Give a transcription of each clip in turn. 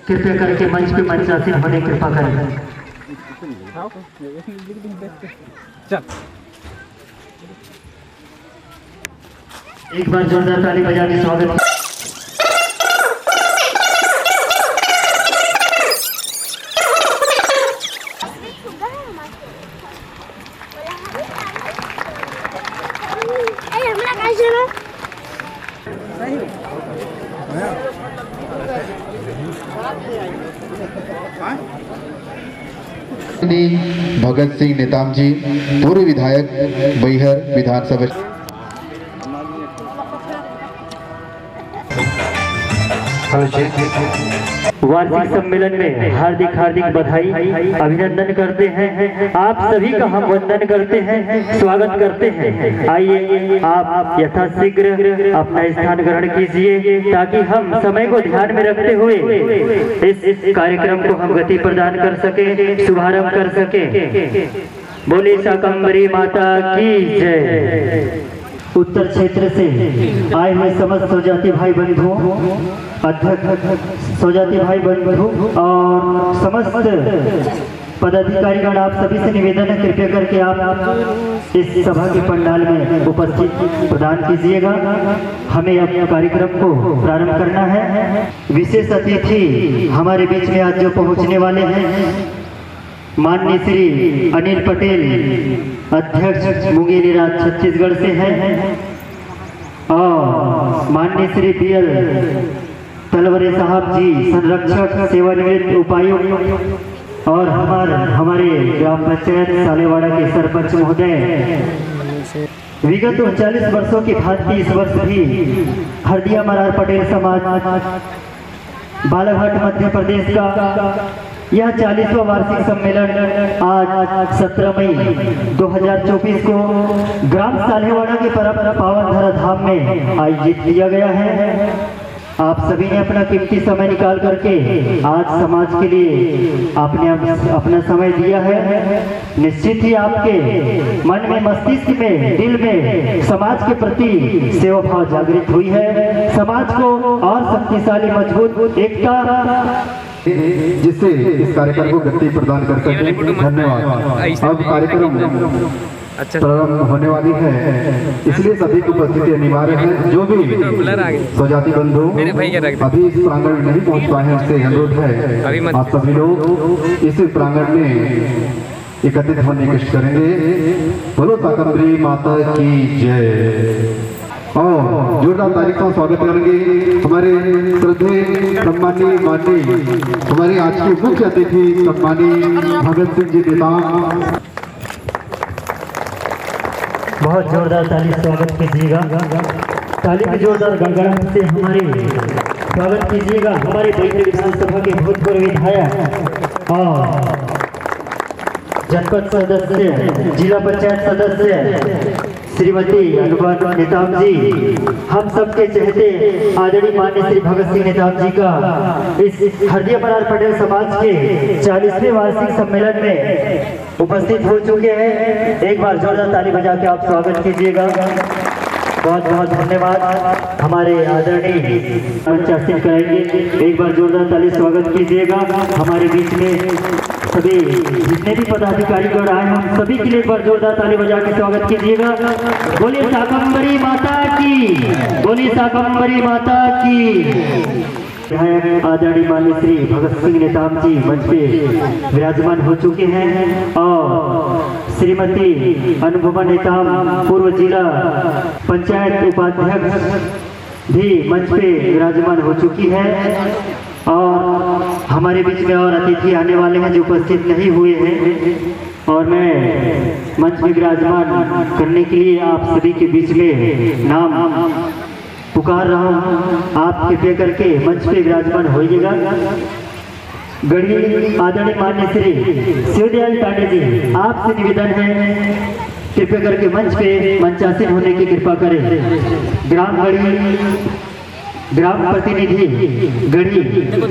कृपया करके मंच पे मंचासीन होने की कृपा करें। एक बार जोरदार ताली बजा के स्वागत। भगत सिंह नेताम जी, पूर्व विधायक बैहर विधानसभा। वार्षिक सम्मेलन में हार्दिक हार्दिक बधाई अभिनंदन करते हैं। आप सभी का हम वंदन करते हैं, स्वागत करते हैं। आइए आप यथाशीघ्र अपना स्थान ग्रहण कीजिए ताकि हम समय को ध्यान में रखते हुए इस कार्यक्रम को हम गति प्रदान कर सके, शुभारंभ कर सके। बोले शाकंभरी माता की जय। उत्तर क्षेत्र से आए हुए समस्त स्वजाति भाई बंधु, अध्यक्ष स्वजाति भाई बंधु और समस्त पदाधिकारीगण, आप सभी से निवेदन है कृपया करके आप इस सभा के पंडाल में उपस्थित प्रदान कीजिएगा। हमें अपने कार्यक्रम को प्रारंभ करना है। विशेष अतिथि हमारे बीच में आज जो पहुंचने वाले हैं, माननीय श्री अनिल पटेल, अध्यक्ष मुंगेली राज्य छत्तीसगढ़ से हैं, और माननीय श्री बीएल तलवरे साहब जी, संरक्षक सेवानिवृत्त उपायुक्त, और हमारे ग्राम पंचायत सालेवाड़ा के सरपंच महोदय। विगत 39 वर्षों की भांति इस वर्ष भी हरदिया मरार पटेल समाज बालाघाट मध्य प्रदेश का यह 40वां वार्षिक सम्मेलन आज 17 मई 2024 को ग्राम सालेवाड़ा के परम पावन धरा धाम में आयोजित किया गया है। आप सभी ने अपना कीमती समय निकाल करके आज समाज के लिए आपने अपना समय दिया है। निश्चित ही आपके मन में, मस्तिष्क में, दिल में समाज के प्रति सेवा भाव जागृत हुई है। समाज को और शक्तिशाली, मजबूत, एकता, जिससे इस कार्यक्रम को गति प्रदान कर सके। धन्यवाद। अब कार्यक्रम प्रारंभ होने वाली है, इसलिए सभी की उपस्थिति अनिवार्य है। जो भी स्वजाति बंधु अभी इस प्रांगण में नहीं पहुंच पाए हैं, उससे अनुरोध है आप सभी लोग इस प्रांगण में एकत्रित होने की कोशिश करेंगे। बोलो शाकंभरी माता की जय। और जोरदार तारीफ का स्वागत करेंगे हमारे श्रद्धेय सम्मानीय माननीय हमारे आज के मुख्य अतिथि सम्मानीय भगत सिंह जी नेताम। बहुत जोरदार ताली स्वागत कीजिएगा। ताली की जोरदार गड़गड़ाहट से हमारे स्वागत कीजिएगा हमारे बैहर विधानसभा के भूतपूर्व विधायक और जनपद सदस्य, जिला पंचायत सदस्य श्रीमती अनुभव नेताम जी, हम सबके चहेते आदरणीय माननीय श्री भगत सिंह नेताम जी का इस हरदिया मरार पटेल समाज के 40वें वार्षिक सम्मेलन में उपस्थित हो चुके हैं। एक बार जोरदार ताली बजा के आप स्वागत कीजिएगा। बहुत बहुत धन्यवाद। हमारे आदरणीय मंचासीन करेंगे, एक बार जोरदार ताली स्वागत कीजिएगा। हमारे बीच में सभी जितने भी पदाधिकारी गण आए, हम सभी के लिए एक बार जोरदार ताली बजा के स्वागत कीजिएगा। बोलिए शाकंभरी माता की, बोलिए शाकंभरी माता की। आदरणीय माननीय श्री भगत सिंह नेताम जी मंच पे विराजमान हो चुके हैं और श्रीमती अनुभव नेताम, पूर्व जिला पंचायत उपाध्यक्ष भी मंच पे विराजमान हो चुकी है। और हमारे बीच में और अतिथि आने वाले हैं जो उपस्थित नहीं हुए हैं, और मैं मंच में विराजमान करने के लिए आप सभी के बीच में नाम पुकार रहा हूँ। आप कृपया करके मंच पे विराजमान होइएगा। गढ़ी आदरणीय माननीय श्री शिवदयाल तांडे जी, आपसे निवेदन है कृपया करके मंच पे मंचासीन होने की कृपा करें। ग्राम गढ़ी ग्राम प्रतिनिधि गढ़ी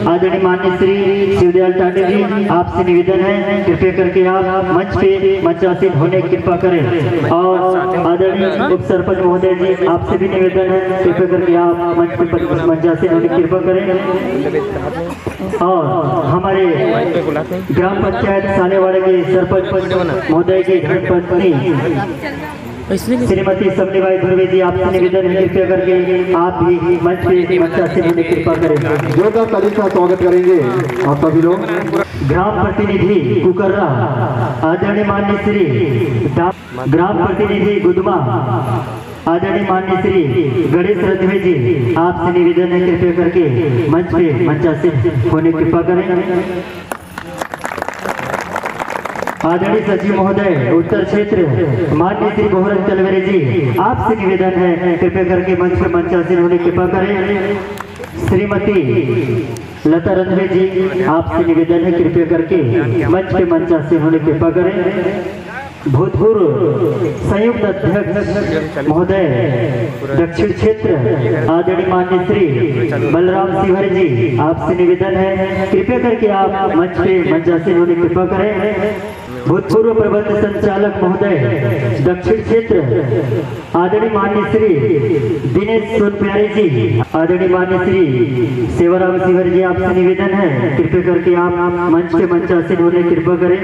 आदरणीय माननीय श्री शिवदयाल टांडे जी, आपसे निवेदन है कृपया करके आप मंच पे मंचासीन होने की कृपा करें। और आदरणीय उप सरपंच महोदय जी, आपसे भी निवेदन है कृपया करके आप मंच पे मंचासीन होने की कृपा करें। और हमारे ग्राम पंचायत सालेवाड़ा के सरपंच महोदय की धर्मपत्नी श्रीमती सपनीबाई धुर्वे जी, आपसे निवेदन है कृपया करके आप भी मंच पे मंचासीन होने की कृपा करें। जोरदार ताली का स्वागत करेंगे आप सभी लोग। ग्राम प्रतिनिधि कुकर्रा आदरणीय माननीय श्री ग्राम प्रतिनिधि गुदमा आदरणीय माननीय श्री गणेश रथवे जी, आपसे निवेदन है कृपया करके मंच पे मंचासीन होने की कृपा करें। आदरणीय सचिव महोदय उत्तर क्षेत्र माननीय श्री बोहरन तलवेरे जी, आपसे निवेदन है कृपया करके मंच पे मंचासीन होने की कृपा करें। श्रीमती लता रंधवे जी, आपसे निवेदन है कृपया करके मंच पे मंचासीन होने की कृपा करें। भूतपूर्व संयुक्त अध्यक्ष महोदय दक्षिण क्षेत्र आदरणीय माननीय श्री बलराम सिंह जी, आपसे निवेदन है कृपया करके आप मंच पे मंचासीन होने की कृपा करें। भूतपूर्व प्रबंध संचालक महोदय दक्षिण क्षेत्र आदरणीय माननीय श्री दिनेश सोनप्यारे जी, आदरणीय माननीय श्री सेवाराम सिंह जी, आपसे निवेदन है कृपया करके आप मंच पे मंचासीन होने की कृपा करें।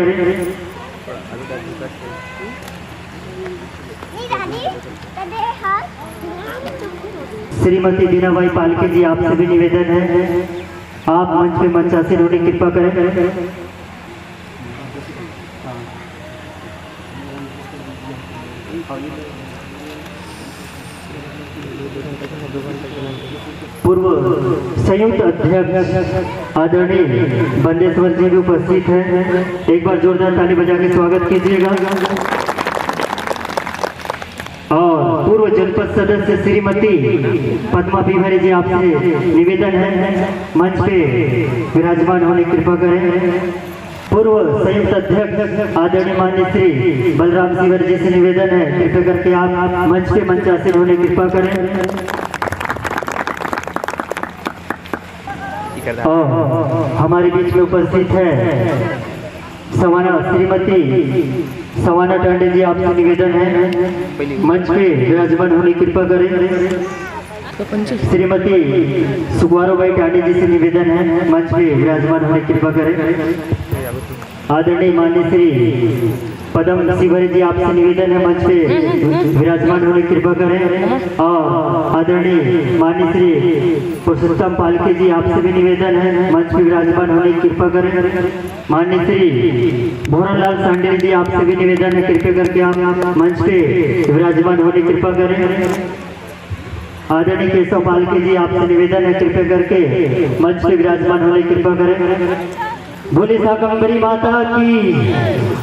श्रीमती बीनाबाई पालके जी, आपसे भी निवेदन है आप मंच पे मंचासीन होने की कृपा करें। पूर्व संयुक्त अध्यक्ष आदरणीय बंदेश्वर जी भी उपस्थित हैं, एक बार जोरदार ताली बजा के स्वागत कीजिएगा। और पूर्व जनपद सदस्य श्रीमती पद्मा बिहारी जी, आपसे निवेदन है मंच पे विराजमान होने की कृपा करें। पूर्व संयुक्त अध्यक्ष आदरणीय माननीय श्री बलराम सिंह जी से निवेदन है कृपया करके आप मंच पे मंचासीन होने की कृपा करें। और हमारे बीच में उपस्थित है सवाना श्रीमती सवाना टांडे जी, आपसे निवेदन है मंच पे विराजमान होने की कृपा करें। श्रीमती सुखवारोबाई टांडे जी से निवेदन है मंच पे विराजमान होने की कृपा करें। आदरणीय माननीय श्री पदम शिवरी जी, आपसे निवेदन है मंच पे विराजमान होने की कृपा करें। और आदरणीय माननीय श्री पुरुषोत्तम पालके जी, आपसे भी निवेदन है मंच पे विराजमान होने की कृपा करें। माननीय श्री भोरनलाल सांडेल जी, आपसे भी निवेदन है कृपया करके आप मंच पे विराजमान होने की कृपा करें। आदरणीय केशव पालके जी, आपसे निवेदन है कृपया करके मंच पे विराजमान होने की कृपा करें। बोले शाकंभरी माता की।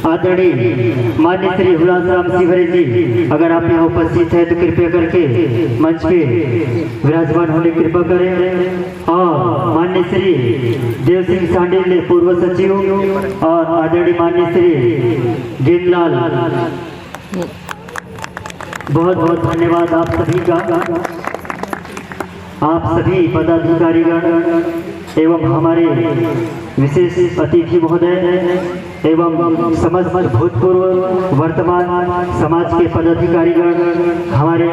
आदरणीय माननीय श्री हुलास राम सिंह जी, अगर आप यहाँ उपस्थित हैं तो कृपया करके मंच पे विराजमान होने की कृपा करें। और माननीय श्री देव सिंह सांडेल पूर्व सचिव और आदरणीय माननीय श्री गेंदलाल, बहुत बहुत धन्यवाद आप सभी का। आप सभी पदाधिकारीगण एवं हमारे विशेष अतिथि महोदय एवं समस्त भूतपूर्व वर्तमान समाज के पदाधिकारीगण हमारे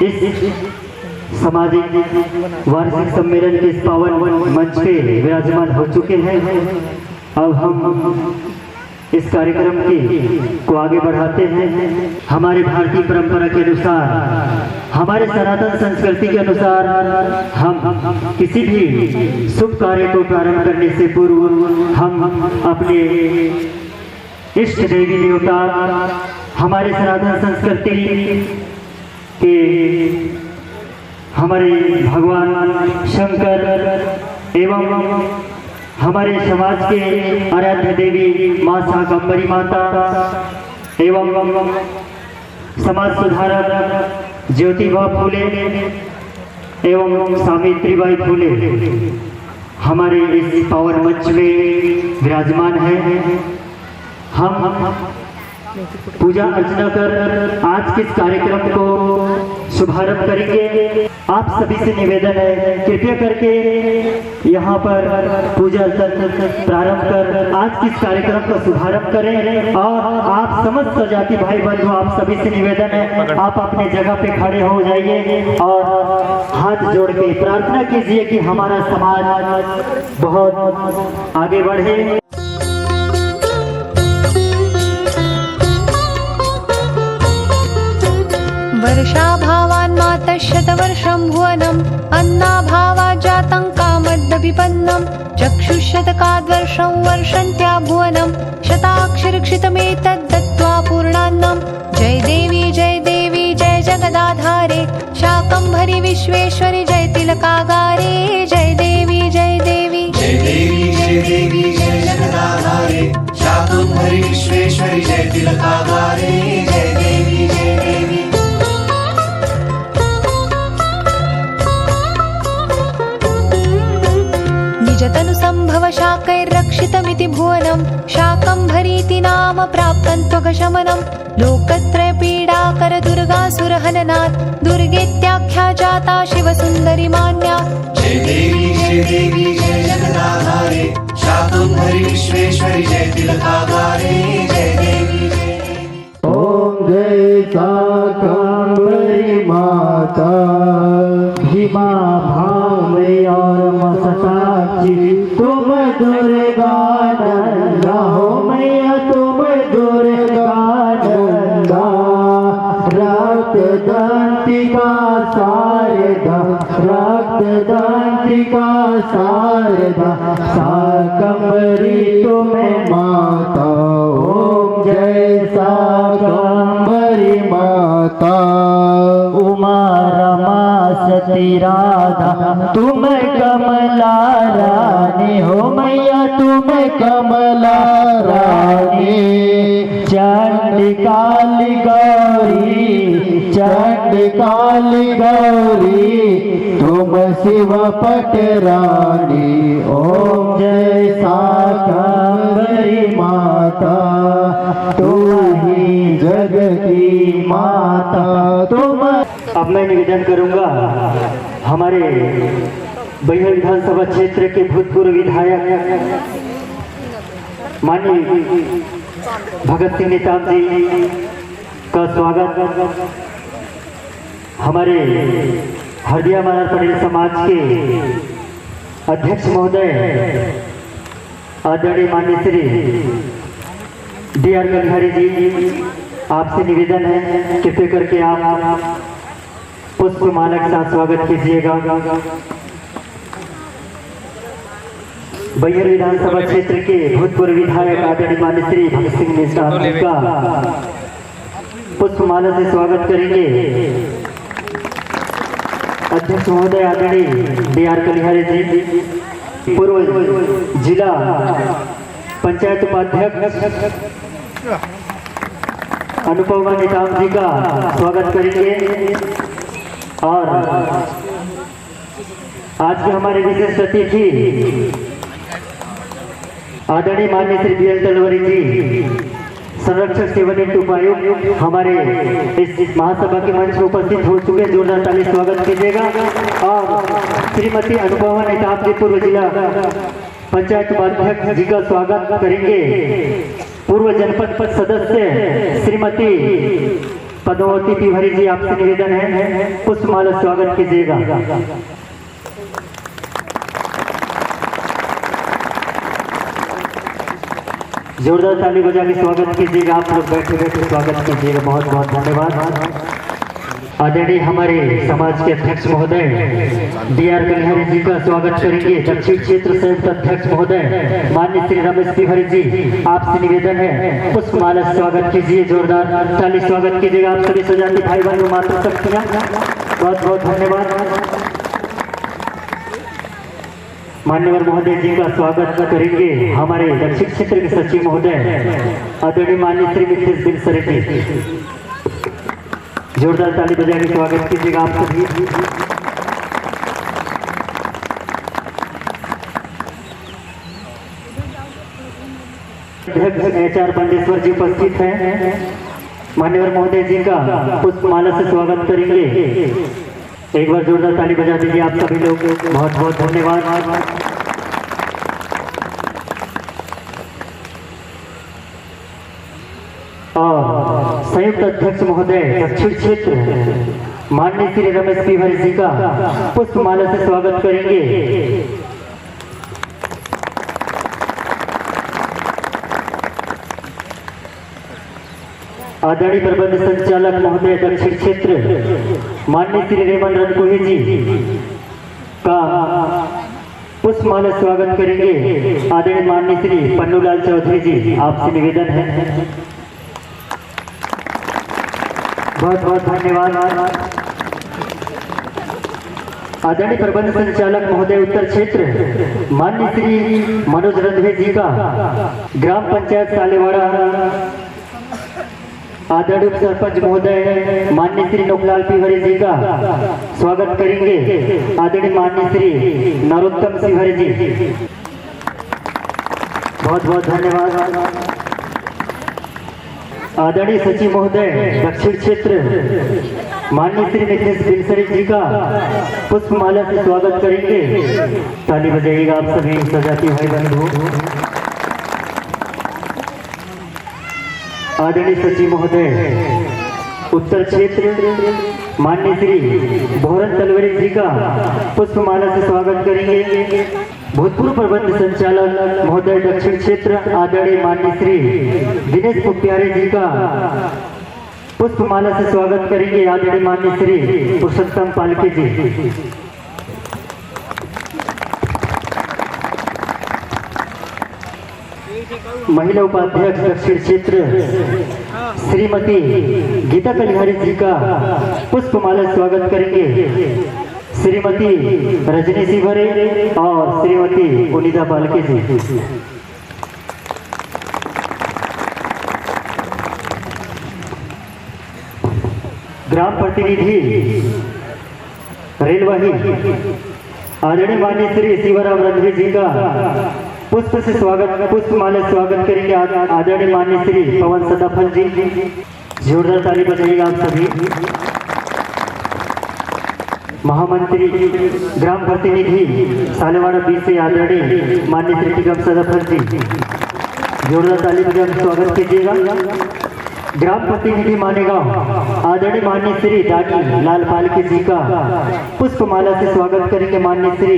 इस सामाजिक वार्षिक सम्मेलन के इस पावन मंच पे विराजमान हो चुके हैं। अब हम इस कार्यक्रम को आगे बढ़ाते हैं। हमारे भारतीय परंपरा के अनुसार, हमारे सनातन संस्कृति के अनुसार हम किसी भी शुभ कार्य को प्रारंभ करने से पूर्व हम अपने इष्ट देवी देवता, हमारे सनातन संस्कृति के हमारे भगवान शंकर एवं हमारे समाज के आराध्य देवी माँ शाकंभरी माता एवं समाज सुधारक ज्योतिबा फूले एवं सावित्रीबाई फूले हमारे इस पावन मंच में विराजमान है। हम पूजा अर्चना कर आज किस कार्यक्रम को शुभारंभ करेंगे। आप सभी से निवेदन है कृपया करके यहाँ पर पूजा अर्चना प्रारंभ कर आज किस कार्यक्रम का शुभारंभ करें। और आप समस्त जाति भाई बंधु आप सभी से निवेदन है आप अपने जगह पे खड़े हो जाइए और हाथ जोड़ के प्रार्थना कीजिए कि हमारा समाज बहुत आगे बढ़े। वर्षाभावान् मातः शतवर्षं भुवनम् अन्नाभावात् जातं कामद्विपन्नं चक्षुष्शतकाद्वर्षं वर्षन्त्या भुवनं शताक्षरक्षितमेतद् दत्त्वा पूर्णान्नं। जय देवी जय जगदाधारे शाकम्भरी विश्वेश्वरि जय तिलकागारे। जय देवी जय देवी जय देवी जय जगदाधारे शाकम्भरी विश्वेश्वरि जय तिलकागारे। जय देवी जय देवी निजतनुसम्भव शाकैर्रक्षितमिति भुवनं शाकम्भरीति नाम प्राप्तं त्वघशमनं। लोकत्रयपीडाकर दुर्गासुरहननात् दुर्गेत्याख्या जाता शिवसुन्दरी मान्या। जय देवी जय जगदाधारे शाकम्भरी विश्वेश्वरि जय तिलकागारे। जय देवी जय देवी ओम जय शाकम्भरी माता भीमा भावे और मसताक्षी तुम दुर्गा नंदा हो मैया तुम दुर्गा नंदा। रक्त दंतिका शारदा शाकम्भरी तुम्हें माता। ओम जय शाकम्भरी माता। उमा रमा सती राधा तुम कमला रानी हो मैया तुम कमला रानी। चंडिकाली गौरी तुम शिव पटरानी। ओम जय शाकम्भरी माता तुम ही जग की माता तुम। अब मैं निवेदन करूंगा हमारे बैहर विधानसभा क्षेत्र के भूतपूर्व विधायक माननीय भगत सिंह नेताम जी का स्वागत हमारे हरदिया महाराज पटेल समाज के अध्यक्ष महोदय आदरणीय माननीय श्री D.R. कलिहारी जी आपसे निवेदन है कृपया करके आप पुष्पमाला के साथ स्वागत कीजिएगा। बैहर विधानसभा क्षेत्र के भूतपूर्व विधायक आदरणीय माननीय श्री भगत सिंह नेताम जी का पुष्पमाला से स्वागत करेंगे अध्यक्ष महोदय आदरणीय D.R. कलिहारी जी। पूर्व जिला पंचायत उपाध्यक्ष अनुपमा नेताम जी का स्वागत करेंगे। और आज के हमारे विशेष अतिथि आदरणीय माननीय श्री B.L. तलवारी जी संरक्षक सेवानिवृत्त उपायुक्त हमारे इस महासभा के मंच में उपस्थित हो चुके जोरदार ताली स्वागत कीजिएगा। और श्रीमती अनुपमा नेताम जी पूर्व जिला पंचायत उपाध्यक्ष जी का स्वागत करेंगे। पूर्व जनपद सदस्य श्रीमती पद्मावती तिवारी जी आपसे निवेदन है पुष्पमाला स्वागत कीजिएगा। जोरदार ताली बजा के स्वागत कीजिएगा। आप लोग बैठे बैठे स्वागत कीजिएगा। बहुत बहुत धन्यवाद। आदरणीय हमारे समाज के अध्यक्ष महोदय D.R. कलिहारी जी का स्वागत करेंगे। दक्षिण क्षेत्र संयुक्त अध्यक्ष महोदय माननीय श्री रमेश तिवारी जी आपसे निवेदन है पुष्पमाला स्वागत कीजिए। जोरदार ताली स्वागत कीजिएगा। आप सभी सजाती भाई बहनों माता शक्तियाँ बहुत बहुत धन्यवाद। मान्यवर महोदय जी का स्वागत करेंगे हमारे दक्षिण क्षेत्र के सचिव महोदय आदरणीय माननीय श्री मिथिलेश बिलसरे जी। जोरदार ताली बजा के स्वागत कीजिएगा आप सभी। अध्यक्ष HR बंडेश्वर जी उपस्थित हैं। मान्यवर महोदय जी का पुष्पमाला से स्वागत करेंगे। एक बार जोरदार ताली बजा दीजिए आप सभी लोग। बहुत बहुत धन्यवाद। और संयुक्त अध्यक्ष महोदय दक्षिण क्षेत्र माननीय श्री रमेश तिवारी जी का पुष्पमाला से स्वागत करेंगे। आदरणीय प्रबंध संचालक महोदय दक्षिण क्षेत्र माननीय श्री रेमन रणकोही जी का पुष्पमाला स्वागत करेंगे। आदरणीय माननीय श्री पन्नूलाल चौधरी जी, आपसे निवेदन है। बहुत बहुत धन्यवाद। आदरणीय प्रबंध संचालक महोदय उत्तर क्षेत्र माननीय श्री मनोज रंधवे जी का ग्राम पंचायत सालेवाड़ा आदरणीय उप सरपंच महोदय माननीय श्री नोकलाल तिवारी जी का स्वागत करेंगे। आदरणीय माननीय श्री नरोत्तम तिवारी जी, बहुत बहुत धन्यवाद। आदरणीय सचिव महोदय दक्षिण क्षेत्र माननीय श्री नितेश बिलसरी जी का पुष्पमाला से स्वागत करेंगे। ताली बजाइएगा आप सभी सजाती भाई बंधु। आदरणीय सचिव महोदय उत्तर क्षेत्र माननीय श्री भोरन तलवरे जी का पुष्पमाला से स्वागत करेंगे। भूतपूर्व प्रबंध संचालक महोदय दक्षिण क्षेत्र आदरणीय माननीय श्री दिनेश पुप्यारे जी का पुष्पमाला से स्वागत करेंगे। आदरणीय माननीय श्री पुरुषोत्तम पालके जी। महिला उपाध्यक्ष दक्षिण क्षेत्र श्रीमती गीता कलिहारी जी का पुष्पमाला से स्वागत करेंगे। श्रीमती रजनी सिभरे और श्रीमती पुनीता पालके जी। ग्राम प्रतिनिधि रेलवाही आदरणीय माननीय श्री शिवराम रंधवे जी का पुष्प से स्वागत पुष्पमाला से स्वागत करेंगे। आदरणीय माननीय श्री पवन सदाफल जी, जोरदार ताली बजाइएगा आप सभी। महामंत्री ग्राम प्रतिनिधि सालेवाड़ा 20 से आदरणीय माननीय श्री टिकम सदाफल जी, जोरदार ताली बजाकर स्वागत कीजिएगा। ग्राम प्रतिनिधि मानेगांव आदरणीय माननीय श्री दानी लाल पालके जी का पुष्पमाला से स्वागत करेंगे। माननीय श्री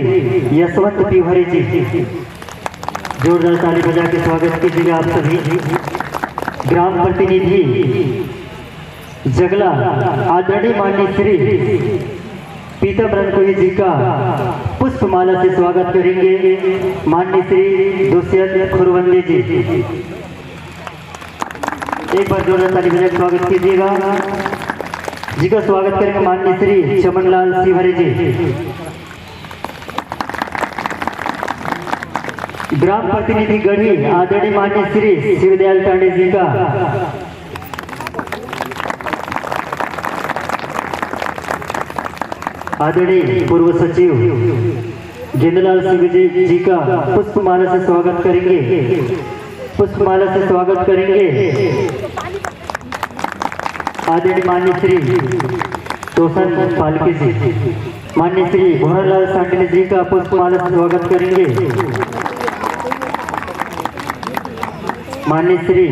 यशवंत तिवारी जी, जोरदार ताली बजा के स्वागत कीजिएगा आप सभी। ग्राम प्रतिनिधि जगला आदरणीय माननीय श्री पीतम रणकोही जी का पुष्पमाला से स्वागत करेंगे। माननीय श्री दुष्यंत खुरवंदे जी, एक बार जोरदार ताली बजाकर स्वागत कीजिएगा। जी का स्वागत करेंगे माननीय श्री चमनलाल सिवरे जी। ग्राम प्रतिनिधि गढ़ी आदरणीय माननीय श्री शिवदयाल टांडे जी का आदरणीय पूर्व सचिव गेंदलाल सिंह जी का पुष्पमाला से स्वागत करेंगे। पुष्पमाला से स्वागत करेंगे आदरणीय माननीय श्री तोसन पालके जी। माननीय श्री भोरलाल सांडले जी का पुष्पमाला से स्वागत करेंगे। माननीय श्री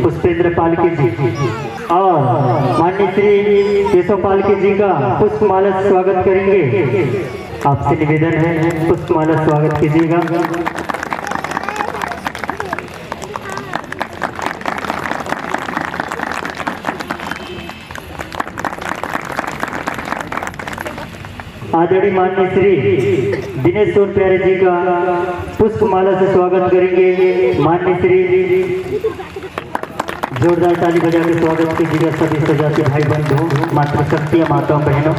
पुष्पेंद्र पालके जी और माननीय श्री केशव पालके जी का पुष्पमाला से स्वागत करेंगे। आपसे निवेदन है पुष्पमाला स्वागत कीजिएगा। आदरणीय माननीय श्री दिनेश सोन प्यारे जी का पुष्पमाला से स्वागत करेंगे। माननीय श्री जोरदार ताली बजा के स्वागत कीजिएगा सभी सजाती भाई बंधु, मातृशक्तियाँ, माताओं, बहनों।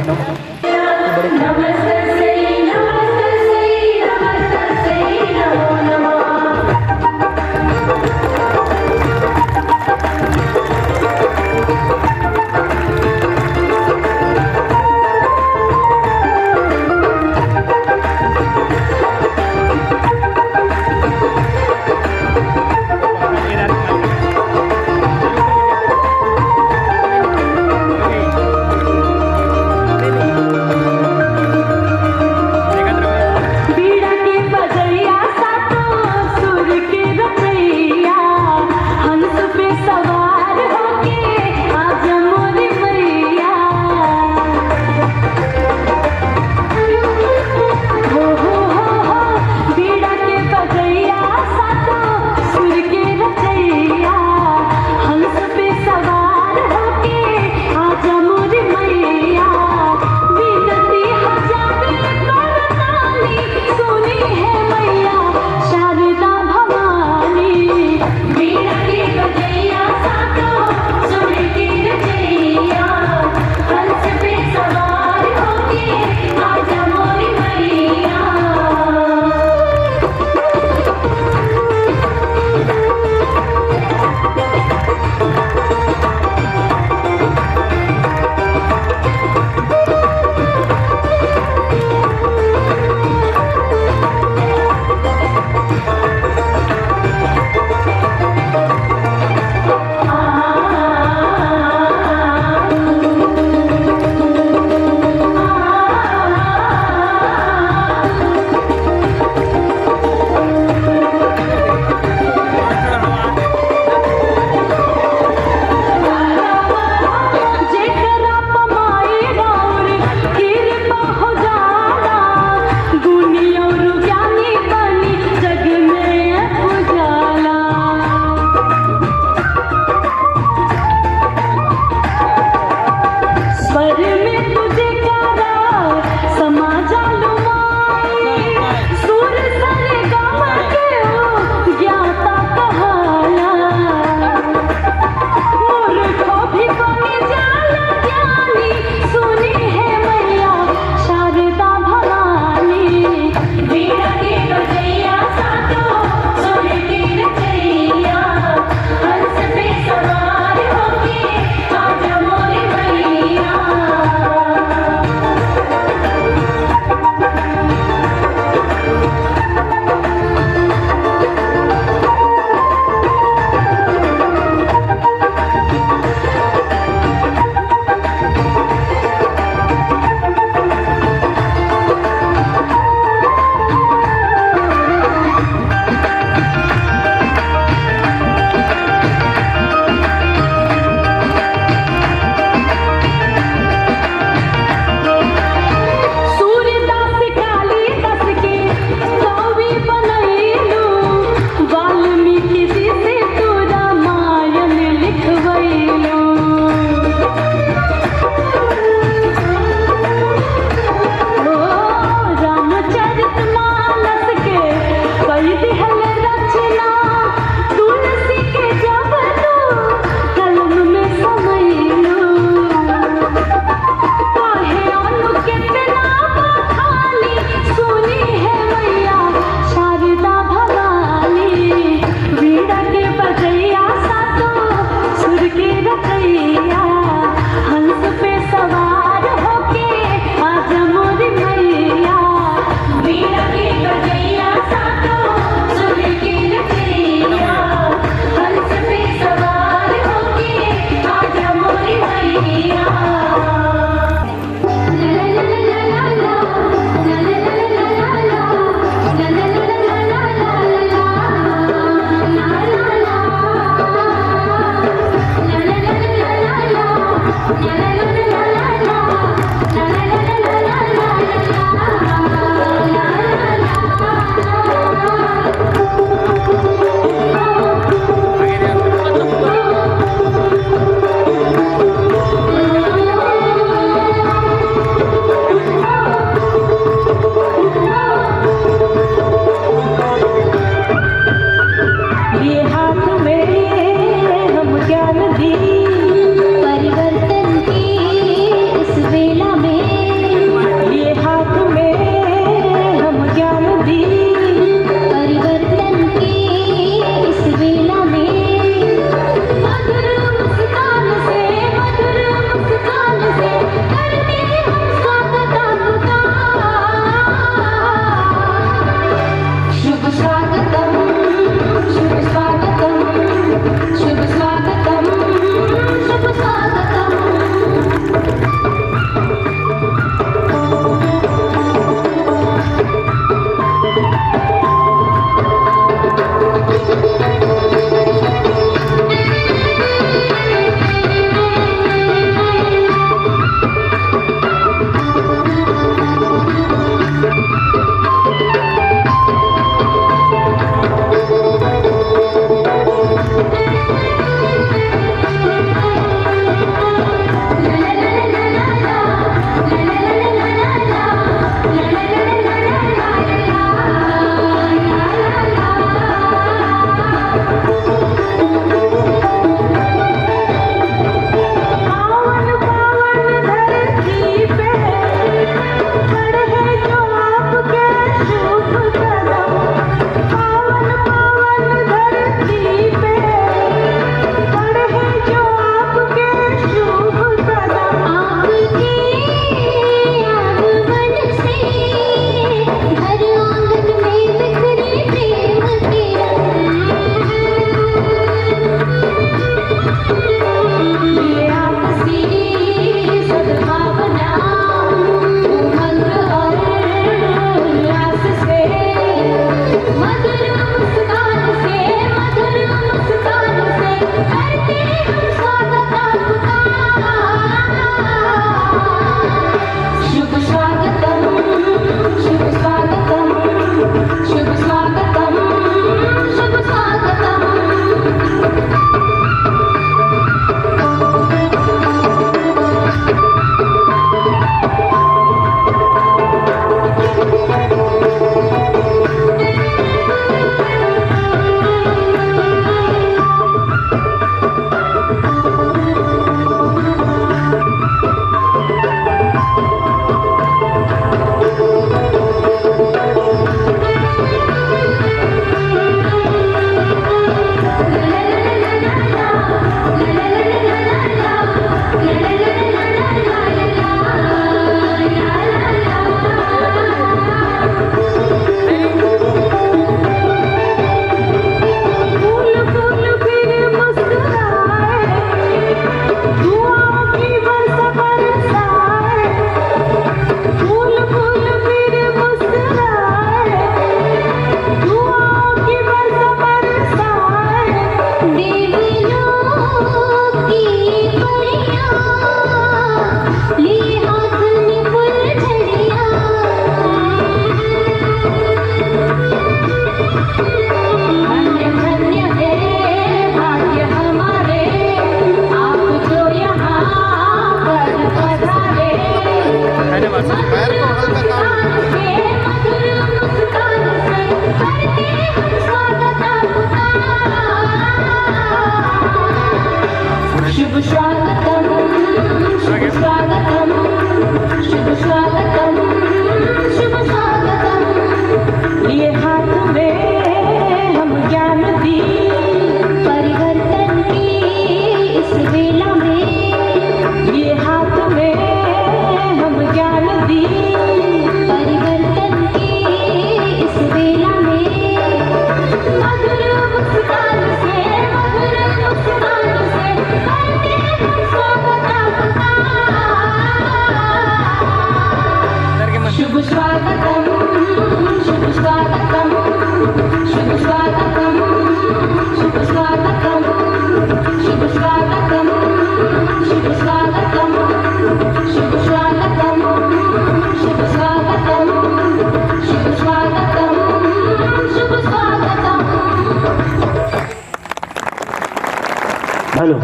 हेलो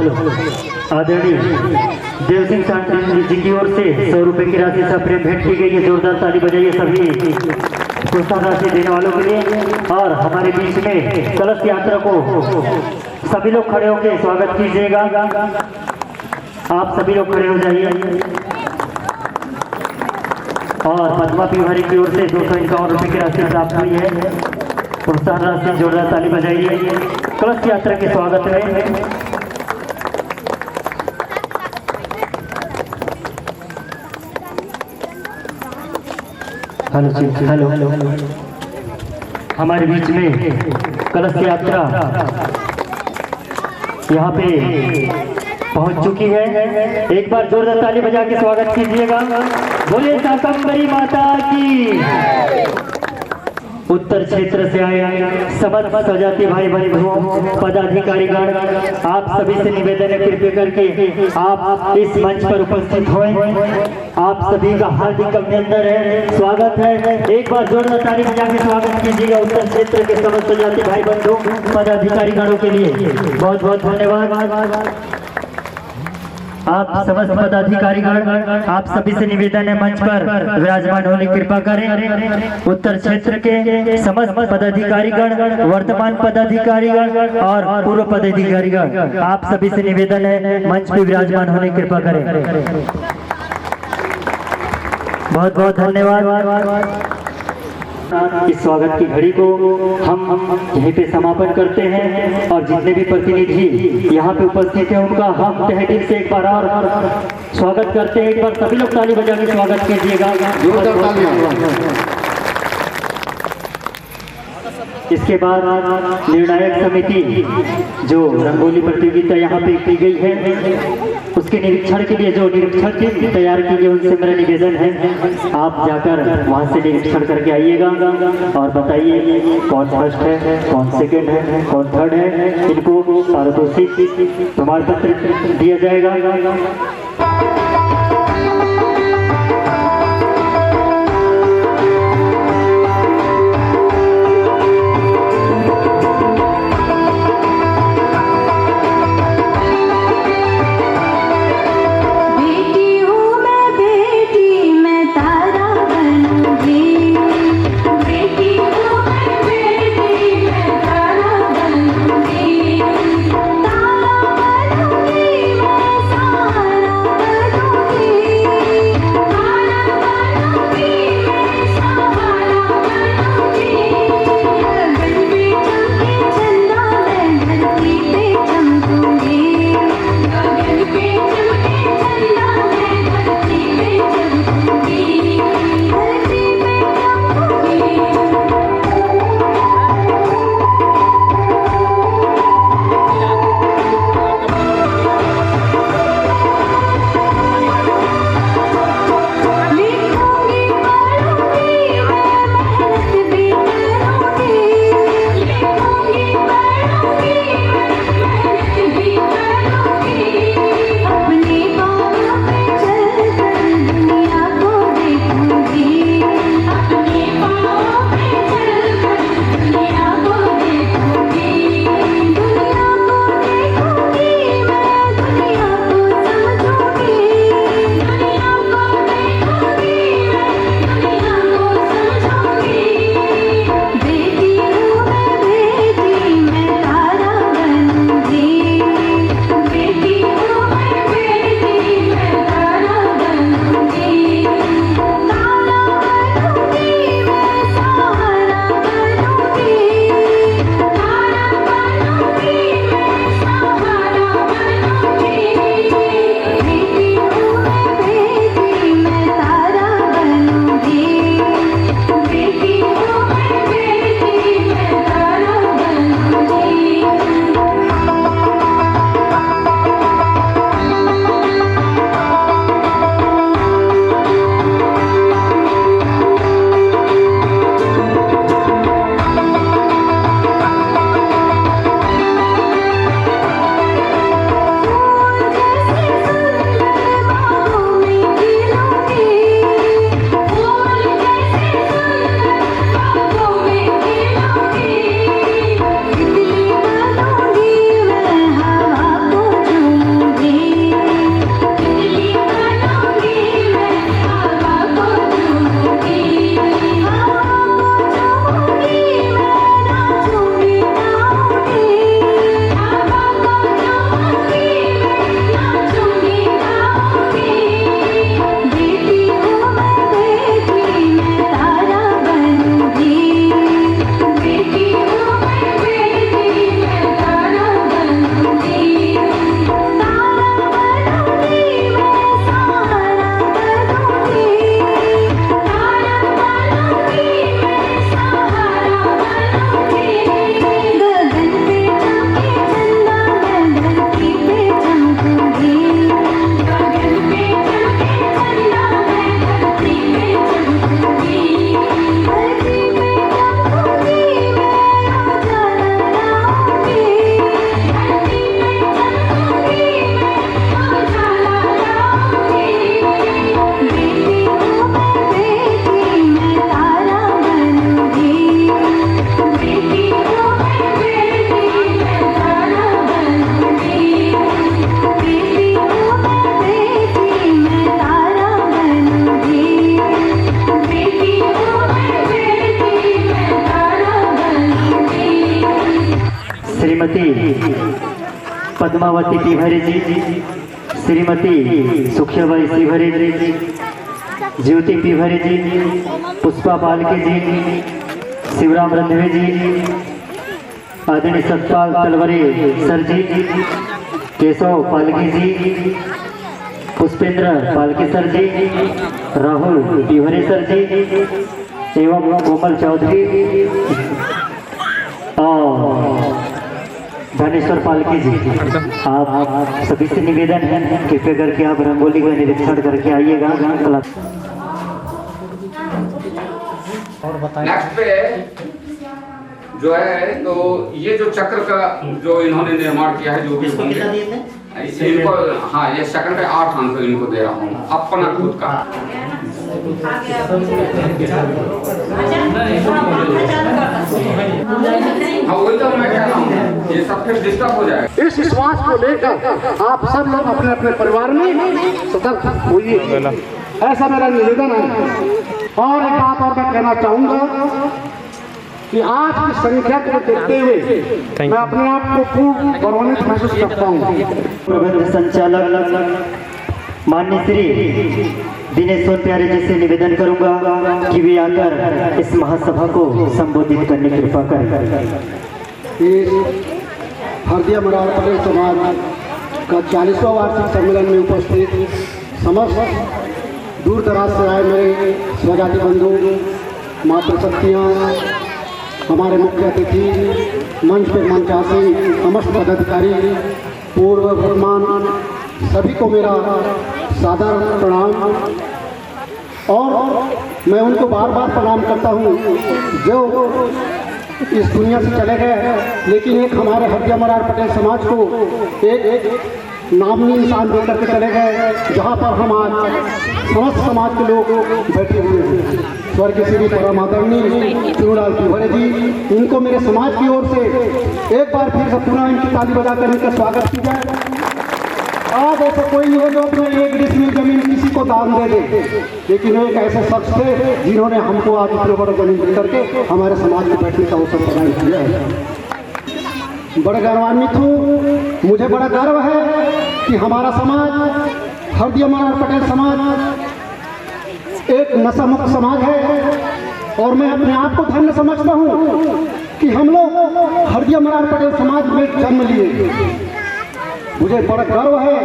आदरणीय देव सिंह चांद जी की ओर से 100 रुपए की राशि से प्रेम भेंट की गई है। जोरदार ताली बजाइए सभी प्रोत्साहन राशि देने वालों के लिए। और हमारे बीच में कलश यात्रा को सभी लोग खड़े होकर स्वागत कीजिएगा। आप सभी लोग खड़े हो जाइए। और पद्मा पिवारी की ओर से 251 रुपए की राशि प्राप्त हुई है। प्रोत्साहन राशि जोरदार ताली बजाइए कलश यात्रा के स्वागत में। हेलो हमारे बीच में कलश यात्रा यहाँ पे पहुंच चुकी है। एक बार जोरदार ताली बजा के स्वागत कीजिएगा। बोले शाकंभरी माता की। उत्तर क्षेत्र से आए समस्त सजाती भाई बंधुओं पदाधिकारीगण, आप सभी से निवेदन है कृपया करके आप इस मंच पर उपस्थित होएं। आप सभी का हार्दिक अभिनंदन है, स्वागत है। एक बार जोरदार ताली बजा के स्वागत कीजिएगा उत्तर क्षेत्र के समस्त सजाती भाई बंधु पदाधिकारीगणों के लिए। बहुत बहुत धन्यवाद। आप समस्त पदाधिकारीगण, आप सभी से निवेदन है मंच पर विराजमान होने की कृपा करें। उत्तर क्षेत्र के समस्त पदाधिकारीगण, वर्तमान पदाधिकारीगण और पूर्व पदाधिकारीगण, आप सभी से निवेदन है मंच पर विराजमान होने की कृपा करें। बहुत बहुत धन्यवाद। इस स्वागत की घड़ी को हम यहीं पे समापन करते हैं। और जितने भी प्रतिनिधि यहाँ पे उपस्थित हैं उनका हम तहे दिल से एक बार और स्वागत करते हैं। एक बार सभी लोग ताली बजा के स्वागत कीजिएगा। इसके बाद निर्णायक समिति जो रंगोली प्रतियोगिता यहाँ पे की गई है उसके निरीक्षण के लिए जो निरीक्षक तैयार किए उनसे मेरा निवेदन है आप जाकर वहाँ से निरीक्षण करके आइएगा और बताइए कौन फर्स्ट है, कौन सेकंड है, कौन थर्ड है। इनको पारितोषिक प्रमाण पत्र दिया जाएगा। श्रीमती पद्मावती तिवारी जी, श्रीमती सुखियाबाई तिवारी जी, ज्योति तिवारी जी, पुष्पा पालके जी, शिवराम रंधवे जी, आदरणीय सतपाल तलवरे सर जी, केशव पालके जी, पुष्पेंद्र पालके सर जी, राहुल तिवारी सर जी एवं कोमल चौधरी और धनेश्वर पालकी जी, आप सभी से निवेदन है कृपया करके आप रंगोली का निरीक्षण करके आइएगा। नेक्स्ट पे जो है, तो ये जो चक्र का जो इन्होंने निर्माण किया है, जो भी इनको, हाँ, ये सेकंड पे 8 अंक इनको दे रहा हूँ अपना खुद का। हाँ, वही तो मैं कह रहा हूँ, ये सब फिर डिस्टर्ब हो जाएगा। इस विश्वास को लेकर आप सब लोग अपने अपने परिवार में सतर्क होइए, ऐसा मेरा निवेदन है। और एक बात और मैं कहना चाहूंगा कि आज की संख्या को देखते हुए मैं अपने आप को पूर्ण गौरवान्वित महसूस करता हूँ। प्रबंध संचालक माननीय श्री दिनेश सोनप्यारे जी से निवेदन करूंगा कि वे आकर इस महासभा को संबोधित करने की कृपा करें। हरदिया मरार पटेल समाज का 40वां वार्षिक सम्मेलन में उपस्थित समस्त दूर दराज से आए मेरे स्वजाति बंधु, मातृशक्तियाँ, हमारे मुख्य अतिथि, मंच पर मंचासीन समस्त पदाधिकारी, पूर्व वर्तमान सभी को मेरा सादर प्रणाम। और मैं उनको बार बार प्रणाम करता हूँ जो इस दुनिया से चले गए, लेकिन एक हमारे हरदिया मरार पटेल समाज को एक नामी इंसान देकर के चले गए, जहाँ पर हम आज समस्त समाज के लोग बैठे हुए हैं। स्वर्गीय श्री परम आदरणीय चुनूलाल तिवारी जी, इनको मेरे समाज की ओर से एक बार फिर से पुनः इनकी ताली बजा कर इनका स्वागत किया जाए। आज ऐसा कोई नहीं है जो अपने 1 डिसमिल जमीन किसी को दान दे दे, लेकिन एक ऐसे शख्स थे जिन्होंने हमको आज इतने बड़ा जमीन दे करके हमारे समाज में बैठने का अवसर प्रदान किया है। बड़ा गौरवान्वित हूँ, मुझे बड़ा गर्व है कि हमारा समाज हरदिया मरार पटेल समाज एक नशा मुक्त समाज है। और मैं अपने आप को धन्य समझता हूँ कि हम लोग हरदिया मरार पटेल समाज में जन्म लिए। मुझे बड़ा गर्व है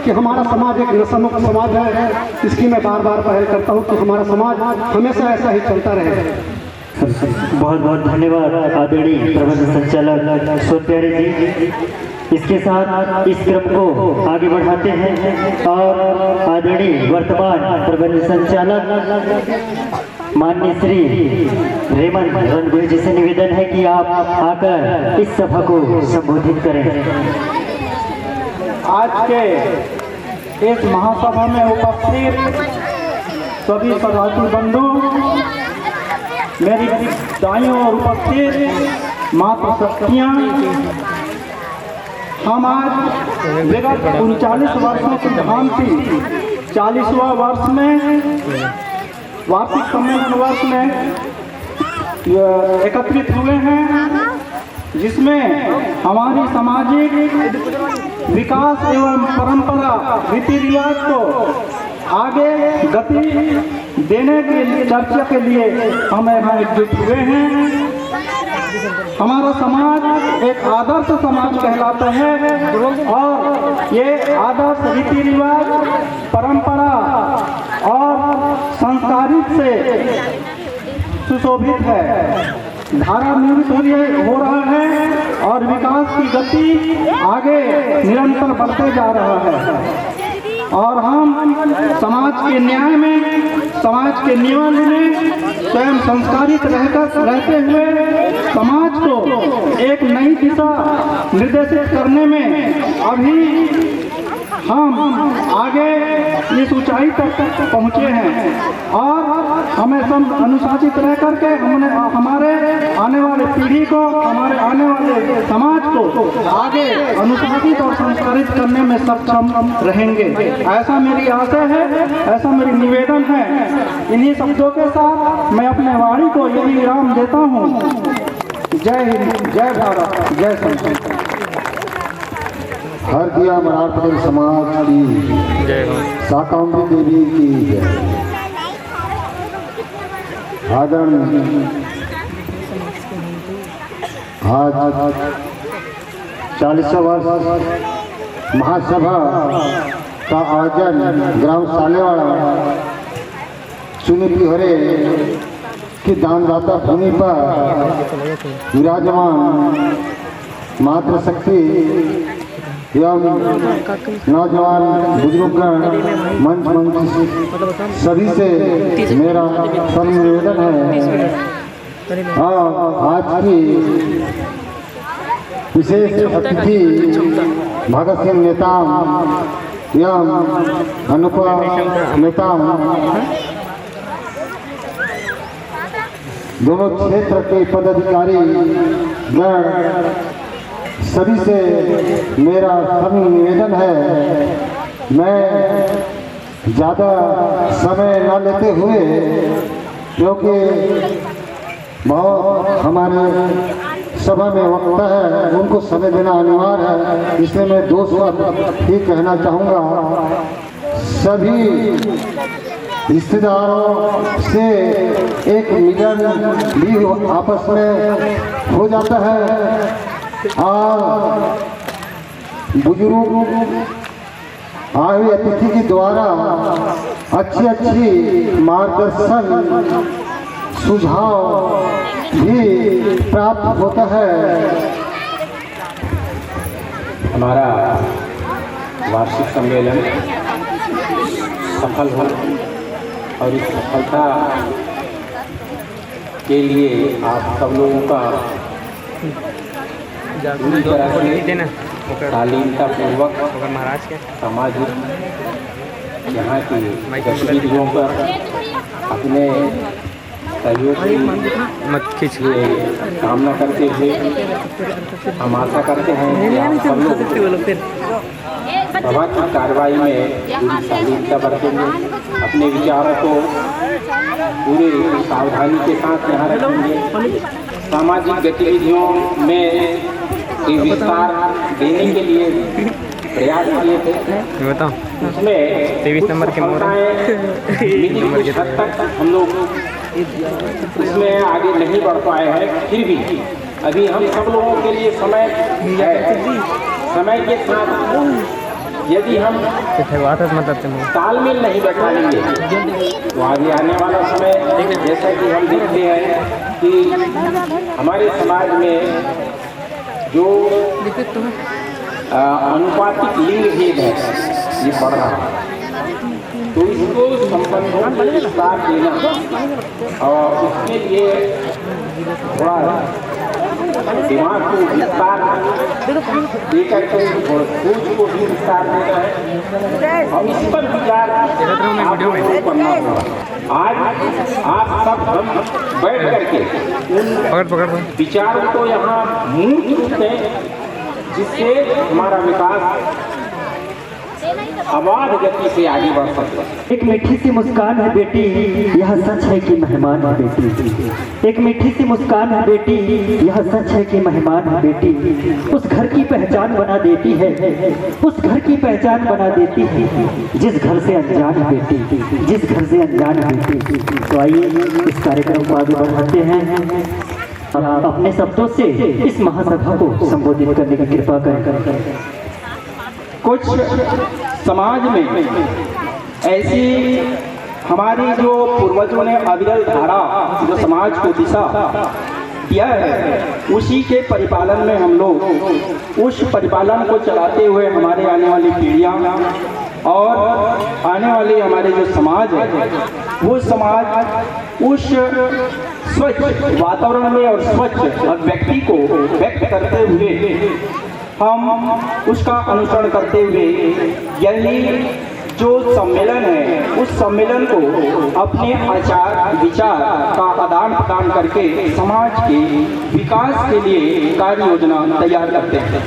कि हमारा समाज एक नशा मुक्त समाज है। इसकी मैं बार बार पहल करता हूँ कि हमारा समाज हमेशा ऐसा ही चलता रहे। बहुत बहुत धन्यवाद आदरणीय प्रबंध संचालक सोनप्यारे जी। इसके साथ इस क्रम को आगे बढ़ाते हैं और आदरणीय वर्तमान प्रबंध संचालक माननीय श्री रेमन रणगुल जी से निवेदन है कि आप आकर इस सभा को संबोधित करें। आज के इस महासभा में उपस्थित सभी सभासद बंधु, मेरी दाइयों और उपस्थित मातृशक्तियाँ, हम आज विगत 39 वर्षों की भांति 40वां वर्ष में वार्षिक सम्मेलन वर्ष में एकत्रित हुए हैं, जिसमें हमारी सामाजिक विकास एवं परंपरा रीति रिवाज को आगे गति देने के लिए चर्चा के लिए हम यहाँ एकजुट हुए हैं। हमारा समाज एक आदर्श समाज कहलाता है और ये आदर्श रीति रिवाज, परंपरा और संस्कारित से सुशोभित है। धारा निर्मित हो रहा है और विकास की गति आगे निरंतर बढ़ते जा रहा है। और हम समाज के न्याय में, समाज के नियमन में स्वयं संस्कारित रहते हुए समाज को एक नई दिशा निर्देशित करने में अभी हम आगे इस ऊंचाई तक पहुँचे हैं। और हमें सब अनुशासित रह करके हमने हमारे आने वाले पीढ़ी को, हमारे आने वाले समाज को आगे अनुशासित और संस्कारित करने में सक्षम रहेंगे, ऐसा मेरी आशा है, ऐसा मेरी निवेदन है। इन्हीं शब्दों के साथ मैं अपने वाणी को यही विराम देता हूँ। जय हिंद, जय भारत, जय संस्कृत। हरदिया मरार पटेल समाज की जय, शाकंभरी देवी की जय। आदरणीय आज 40वां वर्ष महासभा का आयोजन ग्राम सालेवाड़ा चुनी तिहरे कि दानदाता भूमि पर विराजमान मातृशक्ति एवं नौजवान बुजुर्गगण मंच सभी से मेरा निवेदन है। आज की विशेष अतिथि भगत सिंह नेताम एवं अनुपा नेताम दोनों क्षेत्र के पदाधिकारी गण सभी से मेरा निवेदन है। मैं ज़्यादा समय न लेते हुए, क्योंकि बहुत हमारे सभा में वक्ता है, उनको समय देना अनिवार्य है, इसलिए मैं 2 शब्द ही कहना चाहूँगा। सभी रिश्तेदारों से एक मिलन भी आपस में हो जाता है और बुजुर्ग आए हुए अतिथि के द्वारा अच्छी मार्गदर्शन सुझाव भी प्राप्त होता है। हमारा वार्षिक सम्मेलन सफल हो और इस सफलता के लिए आप सब लोगों का पूरी तरह से शालीनतापूर्वक सामाजिक यहाँ की गतिविधियों पर अपने सहयोग की कामना करते हुए हम आशा करते हैं कि आप सब लोग सभा की कार्रवाई में पूरी शालीनता बरतेंगे, अपने विचारों को पूरे सावधानी के साथ यहाँ रखेंगे। सामाजिक गतिविधियों में विस्तार देने के लिए प्रयास किए थे। उसमें 23 नंबर के मिली हद तक हम लोग इसमें आगे नहीं बढ़ पाए हैं। फिर भी अभी हम सब लोगों के लिए समय है। समय के साथ यदि हम तालमेल नहीं बैठा लेंगे तो आगे आने वाला समय, जैसा कि हम देखते हैं कि हमारे समाज में जो अनुपातिक लिंग भेद है ये बढ़ रहा है, तो इसको संबंधों में विस्तार देना और उसके लिए थोड़ा दिमाग को विस्तार देकर के सोच को भी विस्तार देना है और इस पर विचार करना होगा। आज आप सब हम बैठ करके उन विचारों को यहाँ मूर्त रूप में, जिससे हमारा विकास अबाध गति से आगे बढ़ सकता है। एक मीठी सी मुस्कान है बेटी, यह सच है कि मेहमान है बेटी। एक मीठी सी मुस्कान है बेटी, यह सच है कि मेहमान है बेटी। उस घर की पहचान बना देती है, उस घर की पहचान बना देती है जिस घर से अनजान है बेटी, जिस घर से अनजान है बेटी। तो आइए इस कार्यक्रम को आगे बढ़ाते हैं और अपने शब्दों से इस महासभा को संबोधित करने की कृपा करें। कुछ समाज में ऐसी हमारी जो पूर्वजों ने अविरल धारा जो समाज को दिशा दिया है, उसी के परिपालन में हम लोग उस परिपालन को चलाते हुए हमारे आने वाली पीढ़ियाँ और आने वाले हमारे जो समाज है, वो समाज उस स्वच्छ वातावरण में और स्वच्छ व्यक्ति को व्यक्त करते हुए हम उसका अनुसरण करते हुए यही जो सम्मेलन है, उस सम्मेलन को अपने आचार विचार का आदान प्रदान करके समाज के विकास के लिए कार्य योजना तैयार करते हैं।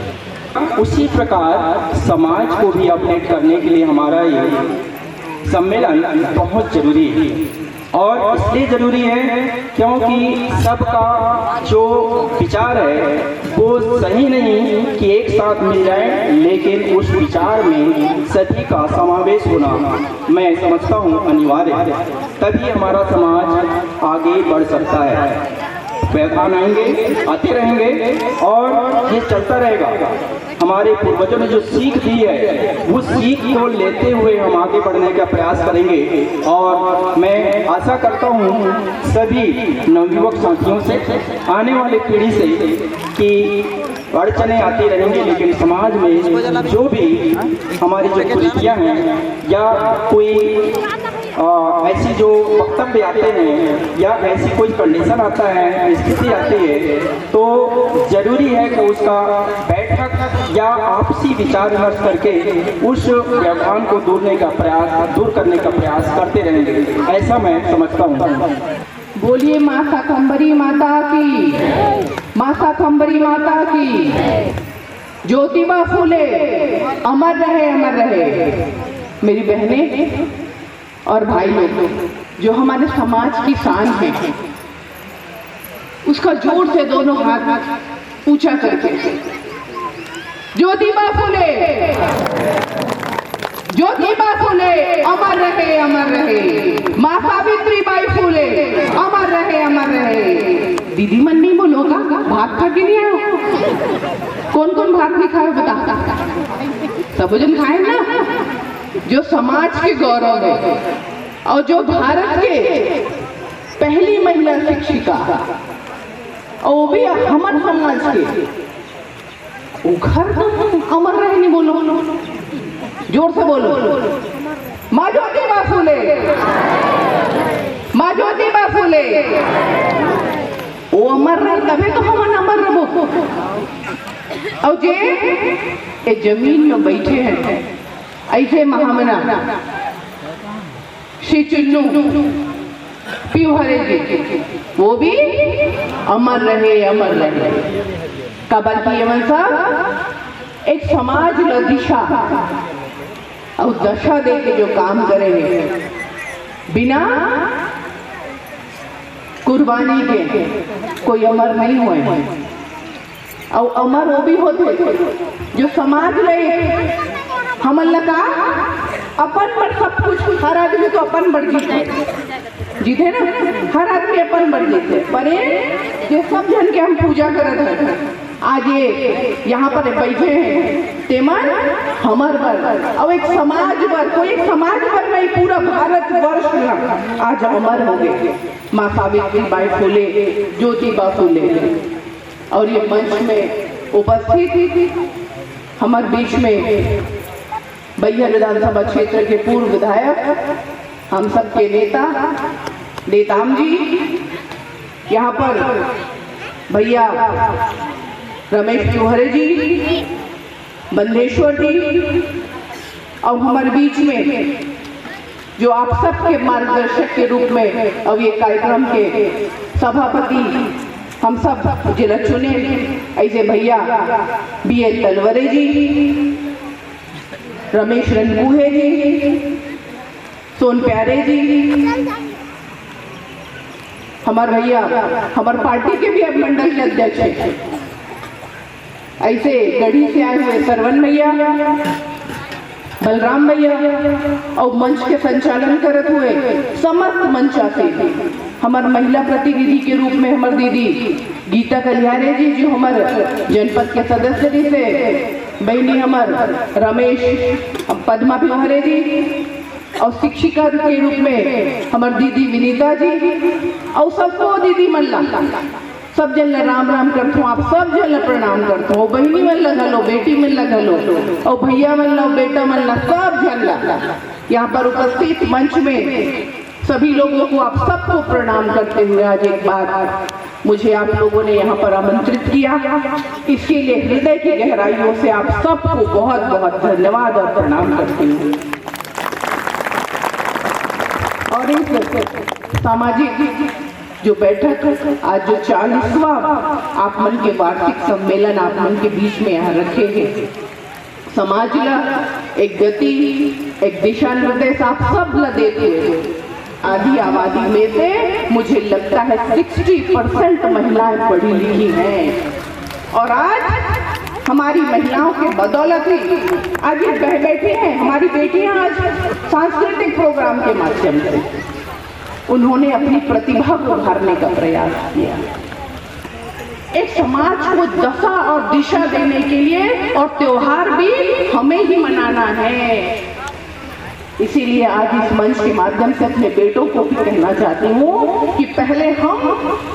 उसी प्रकार समाज को भी अपडेट करने के लिए हमारा ये सम्मेलन बहुत जरूरी है। और इसलिए ज़रूरी है क्योंकि सबका जो विचार है वो सही नहीं कि एक साथ मिल जाए, लेकिन उस विचार में सभी का समावेश होना मैं समझता हूँ अनिवार्य है। तभी हमारा समाज आगे बढ़ सकता है। व्यवधान आएंगे, आते रहेंगे और ये चलता रहेगा। हमारे पूर्वजों ने जो सीख दी है वो सीख को लेते हुए हम आगे बढ़ने का प्रयास करेंगे। और मैं आशा करता हूँ सभी नवयुवक साथियों से, आने वाली पीढ़ी से, कि अड़चने आती रहेंगी लेकिन समाज में जो भी हमारी जो कुरीतियाँ हैं या कोई ऐसी जो वक्तव्य आते हैं या ऐसी कोई कंडीशन आता है, स्थिति आती है, तो जरूरी है कि उसका बैठक या आपसी विचार विमर्श करके उस व्यवधान को दूर करने का प्रयास करते रहेंगे, ऐसा मैं समझता हूँ। बोलिए माँ शाकंभरी माता की, माँ शाकंभरी माता की। ज्योतिबा फूले अमर रहे, अमर रहे। मेरी बहनें और भाई लोग, जो हमारे समाज की शान है, उसका जोर से दोनों हाथ ऊंचा करके ज्योतिबा फूले, ज्योतिबा फूले अमर रहे, अमर रहे। माँ सावित्रीबाई फूले अमर रहे, अमर रहे। दीदी मन नहीं बोलोगा, भात खा के नहीं आए? कौन कौन भात नहीं खाए बता? सब जन खाए ना। जो समाज के गौरव है और जो भारत के पहली महिला शिक्षिका, और वो भी हमारे समाज के, वो घर तो अमर रहे नहीं बोलो, जोर से बोलो। माँ ज्योतिबा फूले, माँ ज्योतिबा फूले। वो अमर रहे तभी तो हम अमर रहो। और जे जमीन में बैठे हैं ऐसे महामना श्री चुन्नू पिवहरे जी, वो भी अमर रहे, अमर रहे। कबल की यमन साहब एक समाज लो दिशा और दशा दे के जो काम करे हैं, बिना कुर्बानी के कोई अमर नहीं हुए। और अमर वो भी होते जो समाज में हमन लगा अपन पर सब कुछ, हर आदमी तो अपन बढ़ जीते ना, हर आदमी अपन बढ़ जीते। पर ये सब जन के हम पूजा करत हैं, आज ये यहाँ पर बैठे हैं, तेमन हमर बर और एक समाज बर, कोई एक समाज बर नहीं, पूरा भारत वर्ष आज अमर हो गए। माँ सावित्रीबाई फूले, ज्योतिबा फूले। और ये मंच में उपस्थित हमारे बीच में बैहर विधानसभा क्षेत्र के पूर्व विधायक, हम सबके नेता नेताम जी, यहाँ पर भैया रमेश तिवारी जी, बंदेश्वर जी, और हमारे बीच में जो आप सबके मार्गदर्शक के रूप में अब ये कार्यक्रम के सभापति हम सब जिला चुने, ऐसे भैया BL तलवरे जी, रमेश रनबूहे जी, सोन प्यारे जी, हमारे भैया हमारे पार्टी के भी अब मंडल के अध्यक्ष हैं, ऐसे गढ़ी से आए हुए सरवन भैया, बलराम भैया, और मंच के संचालन करते हुए समस्त मंचा से हमारे महिला प्रतिनिधि के रूप में हमारे दीदी गीता कलियारे जी, जो हमारे जनपद के सदस्य जी से, बहनी हमारे रमेश पद्मा पिवहरे जी, और शिक्षिका के रूप में हमारी दीदी विनीता जी, और सबको दीदी मल्ला, सब जन राम राम करते हो, आप सब जन प्रणाम करते हो। बहनी मन लगलो, बेटी मन लगलो, और भैया मन लो, बेटा मन ला, सब जन यहाँ पर उपस्थित मंच में सभी लोगों को आप सबको प्रणाम करते हुए आज एक बार मुझे आप लोगों ने यहाँ पर आमंत्रित किया, इसके लिए हृदय की गहराइयों से आप सबको बहुत बहुत धन्यवाद और प्रणाम करती हूँ। और इस सामाजिक जो बैठक आज जो 40वां आप मन के वार्षिक सम्मेलन आप मन के बीच में यहाँ रखे हैं, समाज ला एक गति, एक दिशा निर्देश आप सब ला देते हैं। आधी आबादी में से मुझे लगता है 60% महिलाएं पढ़ी लिखी हैं, और आज हमारी महिलाओं के बदौलत ही आज ये बैठी हैं। हमारी बेटियां आज सांस्कृतिक प्रोग्राम के माध्यम से उन्होंने अपनी प्रतिभा को उभारने का प्रयास किया। एक समाज को दशा और दिशा देने के लिए, और त्योहार भी हमें ही मनाना है। इसीलिए आज इस मंच के माध्यम से अपने बेटों को भी कहना चाहती हूँ कि पहले हम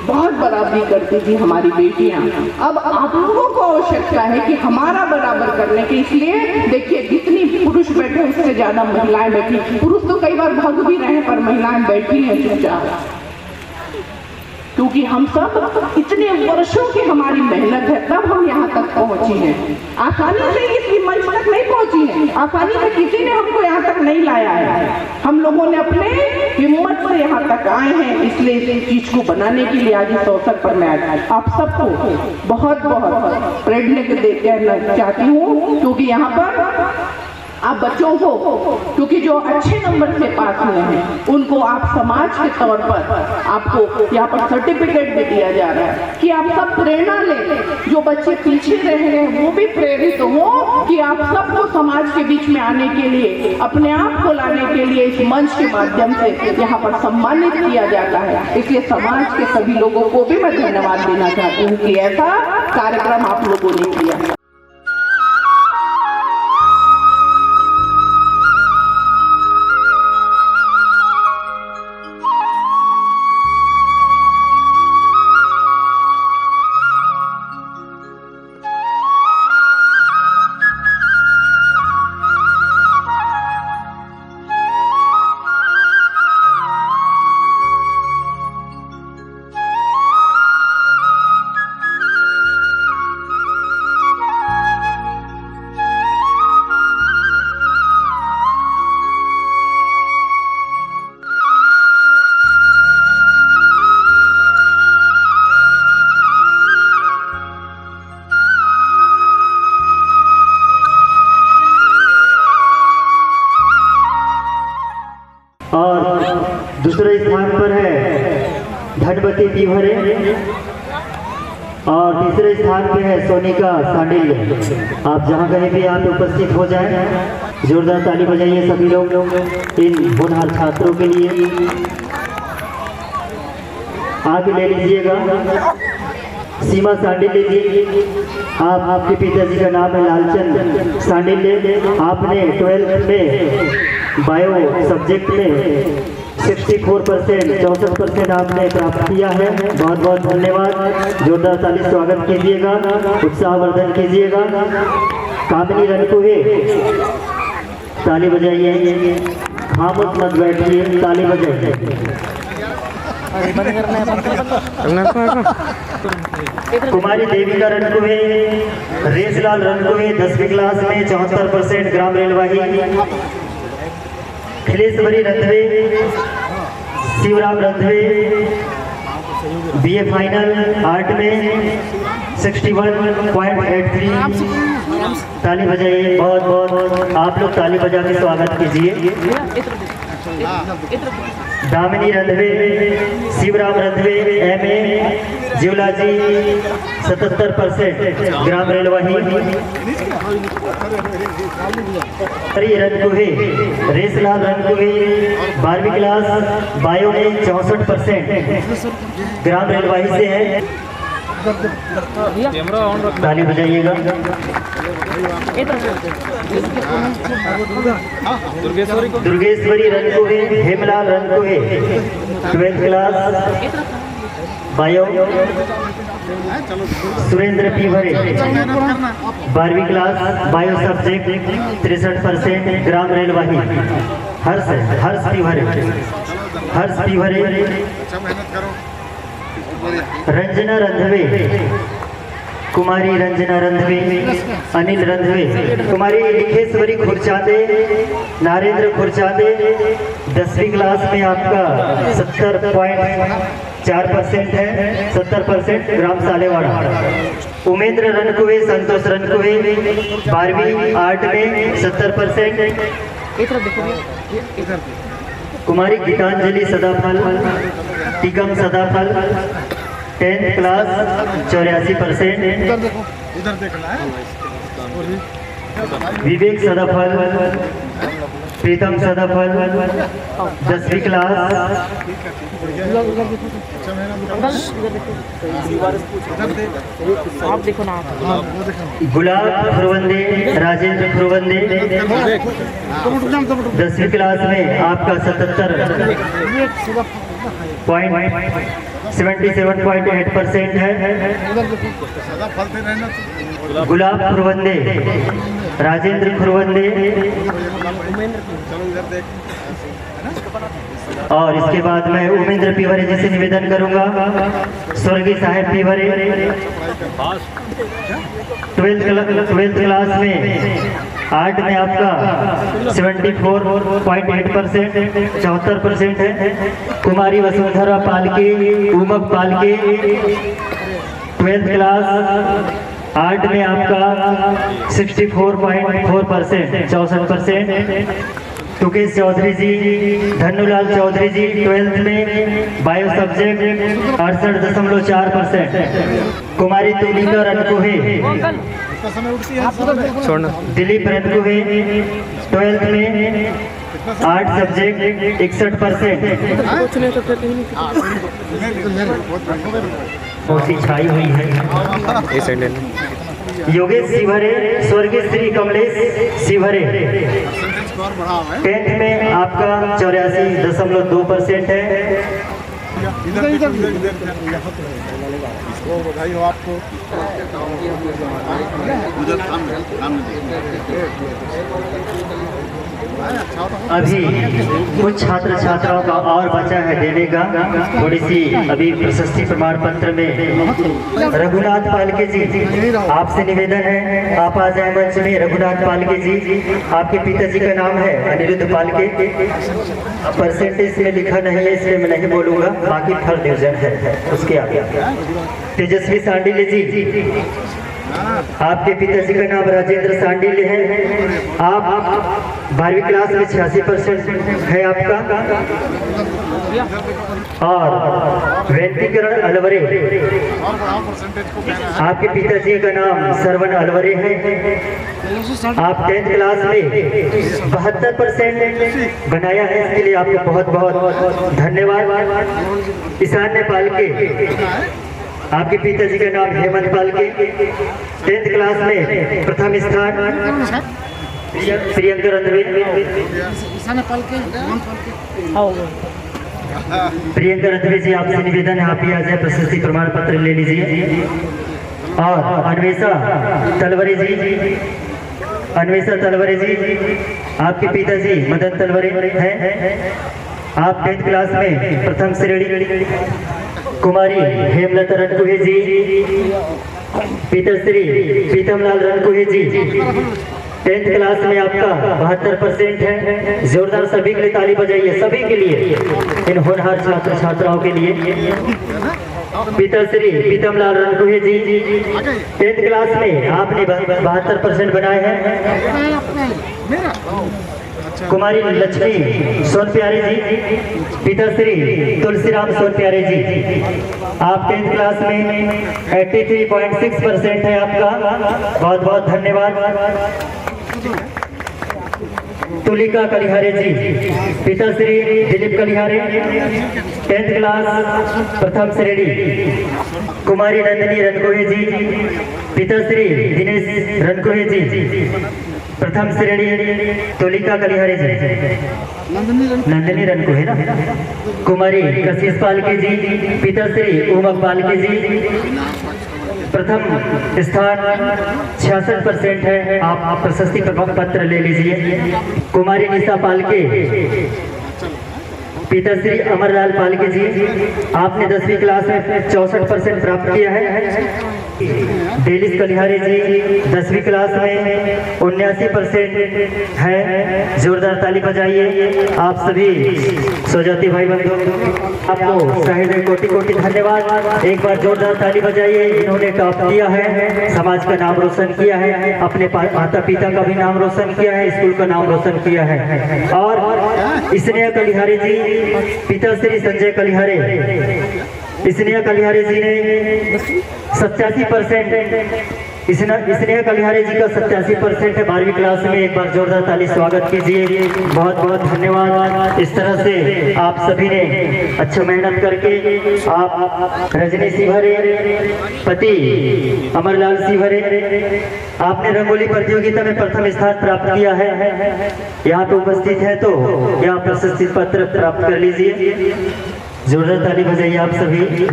बहुत बराबरी करती थी हमारी बेटियाँ, अब आप लोगों को आवश्यकता है कि हमारा बराबर करने के। इसलिए देखिए जितनी पुरुष बैठे उससे ज्यादा महिलाएं बैठी। पुरुष तो कई बार भाग भी रहे हैं, पर महिलाएं बैठी हैं चुपचाप, क्योंकि हम सब इतने वर्षों की हमारी मेहनत है, तब हम यहाँ तक पहुँची हैं। आसानी से इस मंच तक नहीं पहुँची है, आसानी से किसी ने हमको यहाँ तक नहीं लाया है। हम लोगों ने अपने हिम्मत से यहाँ तक आए हैं। इसलिए इस चीज को बनाने के लिए आज इस अवसर पर मैं आप सबको बहुत बहुत प्रेरणा देना चाहती हूँ, क्योंकि यहाँ पर आप बच्चों को, क्योंकि जो अच्छे नंबर से पास हुए हैं उनको आप समाज के तौर पर आपको यहाँ पर सर्टिफिकेट भी दिया जा रहा है कि आप सब प्रेरणा लें। जो बच्चे पीछे रह गए हैं वो भी प्रेरित हो कि आप सबको समाज के बीच में आने के लिए, अपने आप को लाने के लिए इस मंच के माध्यम से यहाँ पर सम्मानित किया जाता है। इसलिए समाज के सभी लोगों को भी मैं धन्यवाद देना चाहती हूँ कि ऐसा कार्यक्रम आप लोगों ने किया। और दूसरे स्थान पर है धनवती पीभरे और तीसरे स्थान पे है सोनिका सांडिल्य। आप जहां कहीं भी आप उपस्थित हो जाएं, जोरदार ताली बजाइए सभी लोग इन होनहार छात्रों के लिए। आगे ले लीजिएगा सीमा सांडिल्य जी। आपके पिताजी का नाम है लालचंद सांडिल्य। आपने 12th में बायो सब्जेक्ट में 64% 64% आपने प्राप्त किया है। बहुत बहुत धन्यवाद। जोरदार ताली स्वागत कीजिएगा, उत्साहवर्धन कीजिएगा। कामिनी रनकुहे ताली बजाइए, खामोश मत बैठिए, ताली बजाइए। कुमारी देविका रनकुहे, रेसलाल रनकुहे 10वीं क्लास में 74% ग्राम Relwahi. Khileshwari Randhawe, Shivram Randhawe BA final art में 61.83। ताली बजाइए, बहुत बहुत आप लोग ताली बजा के स्वागत कीजिए। दामिनी रंधवे, शिवराम रंधवे एमए जियोलॉजी 77% ग्राम रेलवाही। हरी रनकुहे, रेसलाल रनकुहे 12वीं क्लास बायो में 64% ग्राम रेलवाही से है। ताली बजाइएगा। Durgeshwari Rankuhe, Hemlal Rankuhe 12th class bio. Surendra Pibhare 12वीं क्लास बायो सब्जेक्ट 63% ग्राम रेलवाही। हर्ष पीभरे। रंजना रंधवे, कुमारी रंजना रंधवे, अनिल रंधवे, कुमारी लिखेश्वरी खुरचादे, नारेंद्र खुरचादे 10वीं क्लास में आपका 70.4% है, 70% ग्राम सालेवाड़ा। उमेंद्र रनकुहे, संतोष रनकुहे 12वीं आर्ट में 70%। कुमारी गीतांजलि सदाफल, टिकम सदाफल 10th क्लास 84%। विवेक सदाफल प्रीतम सदाफल 10वीं क्लास। आप देखो ना, गुलाब खुरवंदे राजेंद्र खुरवंदे 10वीं क्लास में आपका 77.8% है। गुलाब खुरवंदे राजेंद्र खुरवंदे। और इसके बाद मैं उमेंद्र पीवरे जी से निवेदन करूंगा, स्वर्गीय साहेब पीवरे 12th क्लास में आर्ट में आपका 74.8% 74% है। Kumari Vasundhara Palke Umak Palke 12th class art में आपका 64.4% 64%। तुकेश चौधरी जी धनुलाल चौधरी जी 12th में बायो सब्जेक्ट 68.4%। कुमारी तुलिका रनकुहे दिलीप रनकुहे 12th में आर्ट सब्जेक्ट 61%। बहुत सी छाई हुई है। योगेश सिवरे स्वर्गीय श्री कमलेश सिवरे 10th में आपका 84.2% है। बधाई हो आपको। अभी कुछ छात्र छात्राओं का और बचा है देने का, थोड़ी सी अभी प्रशस्ति प्रमाण पत्र में। रघुनाथ पालके जी आपसे निवेदन है, आप आ जाए मंच में। रघुनाथ पालके जी, आपके पिताजी का नाम है अनिरुद्ध पालके। परसेंटेज में लिखा नहीं है इसलिए मैं नहीं बोलूंगा, बाकी 3rd डिवीजन है उसके आगे। तेजस्वी सांडिल्य जी, आपके पिताजी का नाम राजेंद्र सांडिल्य है। आप 12वीं क्लास में 86% है आपका। और वेंकटीकरण अलवरे, आपके पिताजी का नाम सरवण अलवरे है। आप 10th क्लास में 72% बनाया है, इसके लिए आपको बहुत बहुत धन्यवाद। ईशान नेपाल के आपके पिताजी का नाम हेमंत पालके 10th क्लास में प्रथम स्थान। प्रियंका रंधवे प्रियंका रंधवे जी, आपसे निवेदन है आप ही आ जाए, प्रशस्ति प्रमाण पत्र ले लीजिए। और अन्वेषा तलवरे जी, अन्वेषा तलवरे जी, आपके पिताजी मदन तलवरे हैं। आप 10th क्लास में प्रथम श्रेणी। कुमारी हेमलता रनकुहे जी, पिताश्री प्रीतमलाल रनकुहे जी 10th क्लास में आपका 72% है। जोरदार सभी के लिए ताली बजाइए, सभी के लिए, इन होनहार छात्र छात्राओं के लिए। पिताश्री प्रीतमलाल रनकुहे जी 10th क्लास में आपने 72% बनाए हैं। कुमारी लक्ष्मी सोन प्यारे जी, पिताश्री तुलसीराम सोन प्यारे जी, आप 10th क्लास में 83.6% है आपका। बहुत बहुत धन्यवाद। तुलिका कलिहारे जी, पिताश्री दिलीप कलिहारे 10th क्लास प्रथम श्रेणी। कुमारी नंदिनी रनकुहे जी, पिताश्री दिनेश रनकुहे जी प्रथम श्रेणी। तुलिका कलिहारे जी, नंदिनी रनकुहे ना। कुमारी कशिश पालके जी, पिताश्री उमक पालके जी प्रथम स्थान 66% है। आप प्रशस्ति पत्र ले लीजिए। कुमारी निशा पालके, पिताश्री अमरलाल पालके जी, आपने 10वीं क्लास में 64% प्राप्त किया है। डेलिस कलिहारे जी 10वीं क्लास में 79% है। जोरदार ताली बजाइए। आप सभी स्वजाति भाई बंधु, आपको साहिब कोटि कोटि धन्यवाद। एक बार जोरदार ताली बजाइए। इन्होंने टॉप किया है, समाज का नाम रोशन किया है, अपने माता पिता का भी नाम रोशन किया है, स्कूल का नाम रोशन किया है। और स्नेहा कलिहारे जी, पिताश्री संजय कलिहारे, स्नेहा कलिहारे जी ने 87% स्नेह कलिहारे जी का 87% है 12वीं क्लास में। एक बार जोरदार ताली स्वागत कीजिए। बहुत बहुत धन्यवाद। इस तरह से आप सभी ने अच्छा मेहनत करके आप रजनी सिवरे पति अमरलाल सिवरे आपने रंगोली प्रतियोगिता में प्रथम स्थान प्राप्त किया है। यहाँ पे उपस्थित है तो यहाँ प्रशस्ति पत्र प्राप्त कर लीजिए। जोरदार ताली बजाइए आप सभी।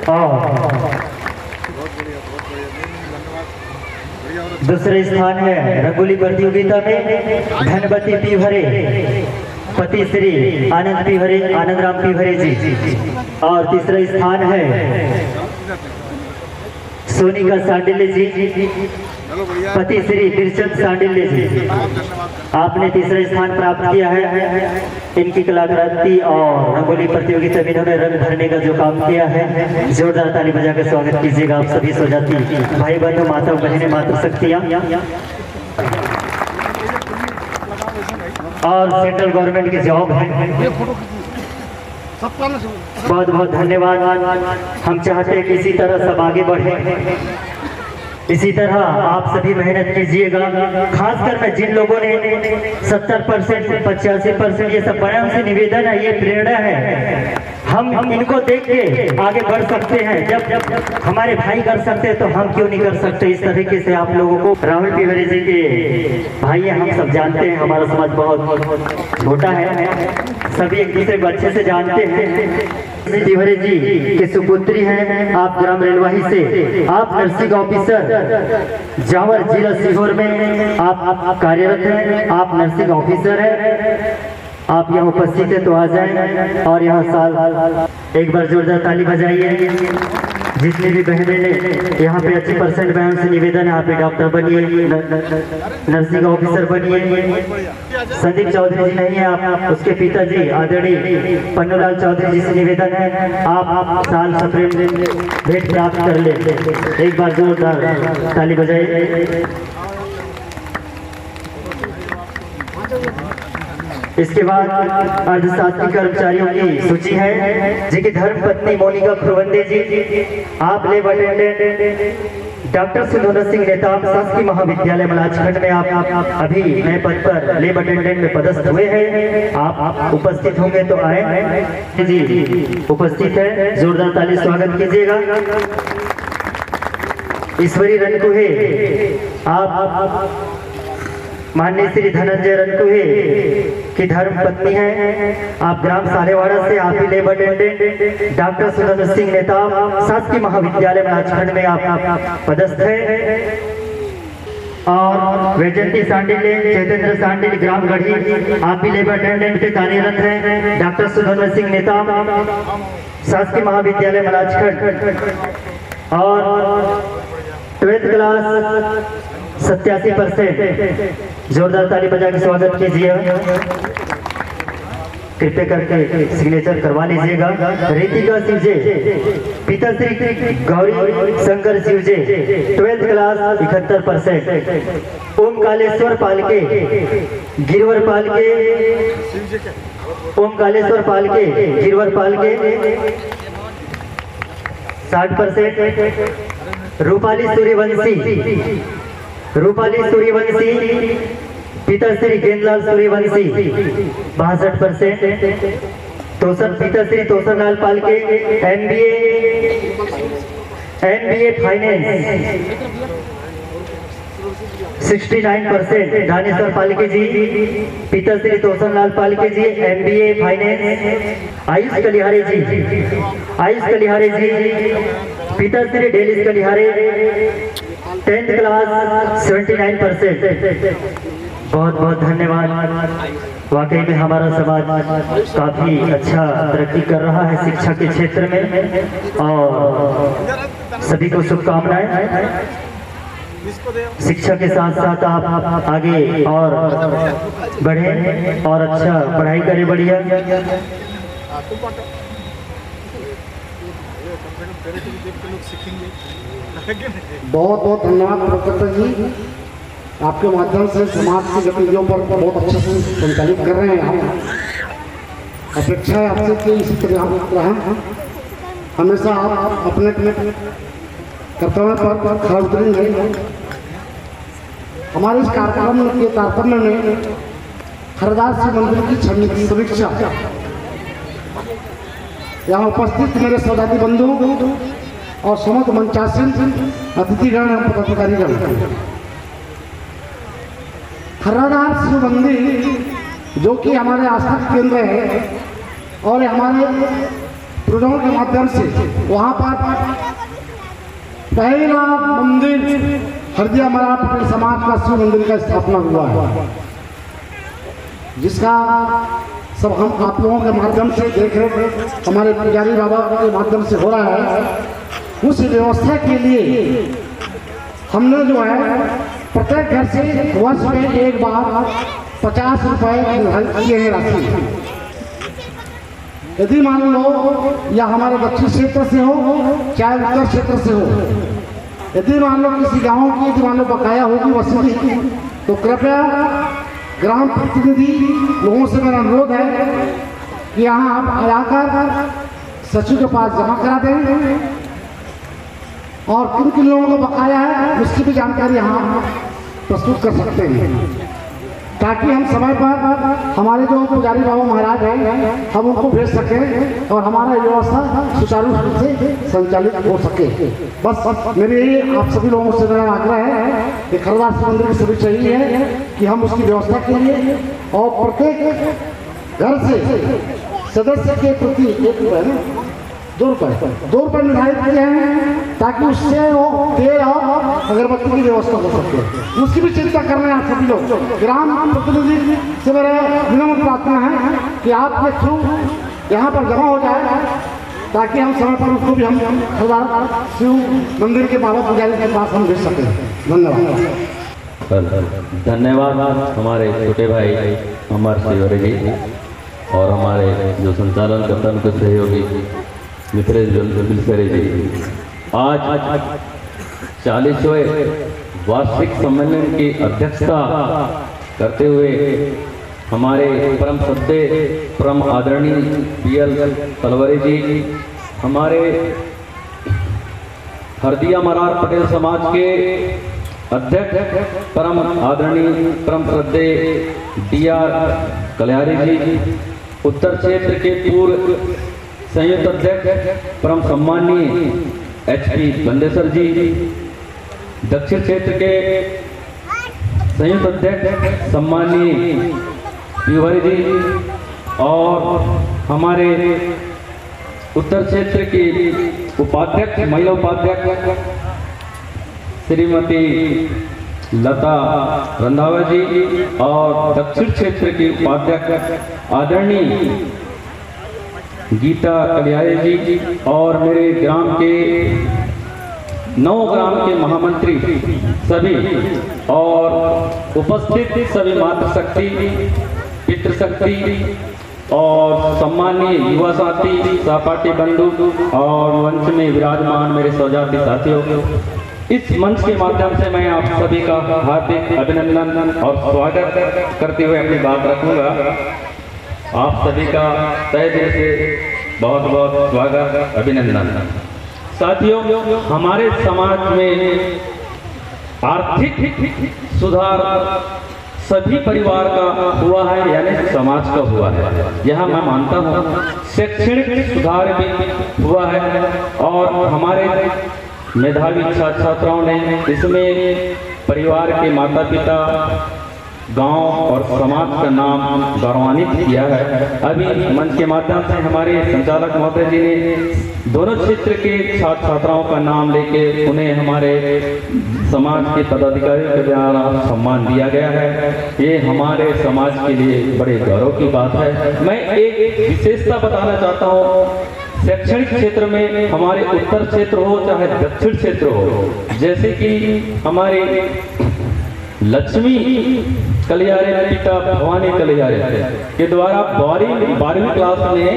और दूसरा स्थान है रंगोली प्रतियोगिता में धनवती पीभरे पति श्री आनंद पीभरे आनंद राम पीभरे जी। और तीसरा स्थान है सोनिका सांडिल्य जी पति श्री बिरचंद सांडिल्य जी। आपने तीसरा स्थान प्राप्त किया है। इनकी कलाकृति और रंगोली प्रतियोगिता में इन्होंने रंग भरने का जो काम किया है, जोरदार ताली बजाकर स्वागत कीजिएगा आप सभी स्वजाति भाई बहनों माता बहनें मातृशक्तियाँ। और सेंट्रल गवर्नमेंट की जॉब है। बहुत बहुत धन्यवाद। हम चाहते हैं कि इसी तरह सब आगे बढ़े, इसी तरह आप सभी मेहनत कीजिएगा। खासकर मैं जिन लोगों ने 70% 85% ये सब बयान से निवेदन है, ये प्रेरणा है। हम इनको देख के आगे बढ़ सकते हैं। जब हमारे भाई कर सकते हैं तो हम क्यों नहीं कर सकते। इस तरीके से आप लोगों को राहुल पीवरे जी के भाई हम सब जानते हैं। हमारा समाज बहुत छोटा है, सभी एक दूसरे को अच्छे से जानते हैं। पीवरे जी के सुपुत्री हैं। आप ग्राम रेलवाही से आप नर्सिंग ऑफिसर जावर जिला सीहोर में आप कार्यरत हैं। आप नर्सिंग ऑफिसर हैं। आप यहाँ उपस्थित है तो आ जाएं और यहाँ साल एक बार जोरदार ताली बजाइए। जितनी भी बहनें ने यहाँ पे अच्छी % बहन से निवेदन है, आप डॉक्टर बनिए, नर्सिंग ऑफिसर बनिए। संदीप चौधरी जी नहीं है, आप उसके पिताजी आदरणीय पन्नूलाल चौधरी जी से निवेदन है आप साल सप्रेम भेंट प्राप्त कर ले। एक बार जोरदार ताली बजाइए। इसके बाद अर्धशासकीय कर्मचारियों की सूची है, जिनकी धर्म पत्नी मोनिका खुरवंदे जी, आप लेब अटेंडेंट डॉक्टर सुनोदर सिंह नेताम शासकीय महाविद्यालय मलाजखंड में आप अभी नए पद पर लेब अटेंडेंट में पदस्थ हुए हैं। आप उपस्थित होंगे तो आए जी, उपस्थित है, जोरदार ताली स्वागत कीजिएगा। ईश्वरी रनकुहे आप माननीय श्री धनंजय रनकुहे की धर्म पत्नी है। आप ग्राम सालेवाड़ा से आप ही लेब अटेंडेंट डॉक्टर सुनंदर सिंह नेताम शासकीय महाविद्यालय मलाजखंड में आप पदस्थ है। और वैजंती सांडिल्य चैतेंद्र सांडिल्य ग्राम गढ़ी आप भी लेब अटेंडेंट के कार्यरत हैं। डॉक्टर सुनंदर सिंह नेताम शासकीय महाविद्यालय मलाजखंड। और 12th क्लास 87%। जोरदार ताली बजा के स्वागत कीजिए। कृपया करके सिग्नेचर करवा लीजिएगा। रितिका शिवजे पिता श्री गौरी शंकर शिवजे 12th क्लास 71%। ओम कालेश्वर पालके गिरवर पालके ओम कालेश्वर पालके गिरवर पालके 60%। रूपाली सूर्यवंशी पिता श्री गेंदलाल सूर्यवंशी 62%। पिता श्री तोसर लाल पालके MBA फाइनेंस 69%। धानेश्वर पालके जी पिता श्री तोसर लाल पालके जी MBA फाइनेंस। आयुष कलिहारे जी पिता श्री डेलिस कलिहारे 10th क्लास 79%। बहुत बहुत धन्यवाद। वाकई में हमारा समाज काफी अच्छा तरक्की कर रहा है शिक्षा के क्षेत्र में और सभी को शुभकामनाएं। शिक्षा के साथ साथ आप आगे और बढ़े और अच्छा पढ़ाई करें। बढ़िया बहुत बहुत धन्यवाद प्रोफेसर जी, आपके माध्यम से समाज की गतिविधियों पर बहुत अच्छे से संचालित कर रहे हैं। हम अपेक्षा है आपसे कि इसी तरह रहें, हमेशा आप अपने कर्तव्य पर खरा उतरेंगे। हमारे इस कार्यक्रम के तारतम्य में हरदास शिव मंदिर की समीक्षा, यहाँ उपस्थित मेरे सौदादी बंधु और समस्त मंचासीन अतिथिगण एवं पदाधिकारीगण, हरदास शिव मंदिर जो कि हमारे आस्था का केंद्र है और हमारे पूर्वजों के माध्यम से वहाँ पर पहला मंदिर हरदिया महाराज पटेल समाज का शिव मंदिर का स्थापना हुआ है, जिसका सब हम आप लोगों के माध्यम से देख रहे थे, हमारे पुजारी बाबा के माध्यम से हो रहा है। उस व्यवस्था के लिए हमने जो है प्रत्येक घर से वर्ष में एक बार 50 रुपए निर्धारित किए हैं राशि। यदि मान लो या हमारे दक्षिण क्षेत्र से हो चाहे उत्तर क्षेत्र से हो, यदि मान लो किसी गांव की यदि मान लो बकाया होगी वसूली की, तो कृपया ग्राम प्रतिनिधि लोगों से मेरा अनुरोध है कि यहाँ आप आकर सचिव के पास जमा करा दें और किन किन लोगों को बकाया है उसकी भी जानकारी यहाँ प्रस्तुत कर सकते हैं, ताकि हम समय पर हमारे जो पुजारी बाबा महाराज हैं हम उनको भेज सकें और हमारा व्यवस्था सुचारू रूप से संचालित हो सके। बस मेरे आप सभी लोगों से मेरा आग्रह है कि हरदास शिव मंदिर की सभी चाहिए है कि हम उसकी व्यवस्था के लिए और प्रत्येक घर से सदस्य के प्रति 1 रुपये 2 रुपये निर्धारित किए हैं, ताकि उससे वो तेल और अगरबत्ती की व्यवस्था हो सके। उसकी भी चिंता करना है आप सभी लोग। ग्राम प्रतिनिधि से मेरा विनम्र प्रार्थना है कि आपके थ्रू यहाँ पर जमा हो जाए, ताकि हम समय पर उसको भी हम हरदास शिव मंदिर के बाबा पुजारी के पास हम भेज सकें। धन्यवाद। धन्यवाद हमारे छोटे भाई अमर शिवरे जी और हमारे जो संचालन करते हैं उनके सहयोगी मित्रेश बिलसरे जी। आज 40वें वार्षिक सम्मेलन की अध्यक्षता करते हुए हमारे परम श्रद्धेय परम आदरणीय PL तलवरे जी, हमारे हरदिया महाराज पटेल समाज के अध्यक्ष परम आदरणीय परम श्रद्धेय DR कल्यारी जी, उत्तर क्षेत्र के पूर्व संयुक्त अध्यक्ष परम सम्माननीय HP बंदेसर जी, दक्षिण क्षेत्र के संयुक्त अध्यक्ष सम्माननीय पिवरी जी और हमारे उत्तर क्षेत्र की उपाध्यक्ष महिला उपाध्यक्ष श्रीमती लता रंधावा जी और दक्षिण क्षेत्र की उपाध्यक्ष आदरणीय गीता कलियारे जी और मेरे ग्राम के 9 ग्राम के महामंत्री सभी और उपस्थित सभी मातृशक्ति पितृशक्ति और सम्माननीय युवा साथी सहपाठी बंधु और मंच में विराजमान मेरे सौजाती साथियों, इस मंच के माध्यम से मैं आप सभी का हार्दिक अभिनंदन और स्वागत करते हुए अपनी बात रखूंगा। आप सभी का तहे दिल से बहुत बहुत स्वागत अभिनंदन। साथियों, हमारे समाज में आर्थिक सुधार सभी परिवार का हुआ है, यानी समाज का हुआ है, यह मैं मानता हूँ। शैक्षणिक सुधार भी हुआ है और हमारे मेधावी छात्र छात्राओं ने इसमें परिवार के माता पिता गांव और समाज का नाम गौरवान्वित किया है। अभी मंच के माध्यम से हमारे संचालक महोदय जी ने दोनों क्षेत्र के छात्र छात्राओं का नाम लेके उन्हें हमारे समाज के पदाधिकारियों के द्वारा सम्मान दिया गया है। ये हमारे समाज के लिए बड़े गौरव की बात है। मैं एक विशेषता बताना चाहता हूँ। शैक्षणिक क्षेत्र में हमारे उत्तर क्षेत्र हो चाहे दक्षिण क्षेत्र हो, जैसे कि हमारे लक्ष्मी कलियारे पिता भवानी कलियारे के द्वारा 12वीं क्लास में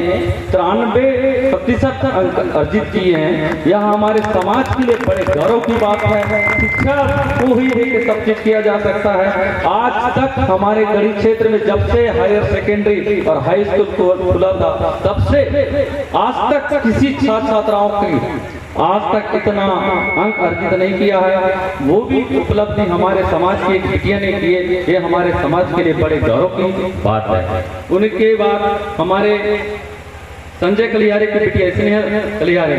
93% अंक अर्जित किए हैं। यह हमारे समाज के लिए बड़े गौरव की बात है। शिक्षा को ही लेकर सब चीज किया जा सकता है। आज तक हमारे गढ़ी क्षेत्र में जब से हायर सेकेंडरी और हाई स्कूल खुला था, तब से आज तक किसी छात्र छात्राओं की आज तक इतना अंक अर्जित नहीं किया है, वो भी उपलब्धि हमारे समाज की एक बिटिया ने की है। ये हमारे समाज के लिए बड़े गौरव की बात है। उनके बाद हमारे संजय कलियारे की बिटिया स्नेहा कलियारे,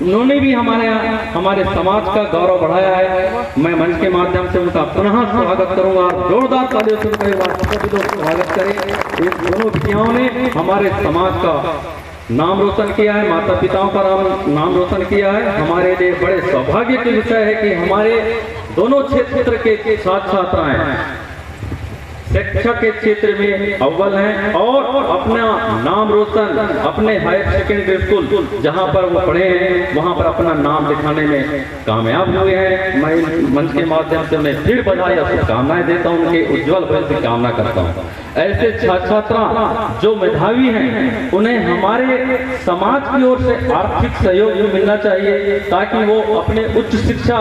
उन्होंने भी हमारे समाज का गौरव बढ़ाया है। मैं मंच के माध्यम से उनका पुनः स्वागत करूंगा। जोरदार तालियों से उनका सभी लोग स्वागत करें। इन दोनों बिटियाओं ने हमारे समाज का नाम रोशन किया है, माता पिताओं का नाम रोशन किया है। हमारे लिए बड़े सौभाग्य की विषय है कि हमारे दोनों क्षेत्र के छात्र छात्राएं शिक्षा के क्षेत्र में अव्वल हैं और अपना नाम रोशन अपने हायर सेकेंडरी स्कूल जहां पर वो पढ़े हैं वहां पर अपना नाम लिखाने में कामयाब हुए हैं। मैं मंच के माध्यम से उन्हें फिर बधाई और शुभकामनाएं देता हूं, उनके उज्जवल भविष्य की कामना करता हूं। ऐसे छात्र छात्रा जो मेधावी हैं उन्हें हमारे समाज की ओर से आर्थिक सहयोग भी मिलना चाहिए ताकि वो अपने उच्च शिक्षा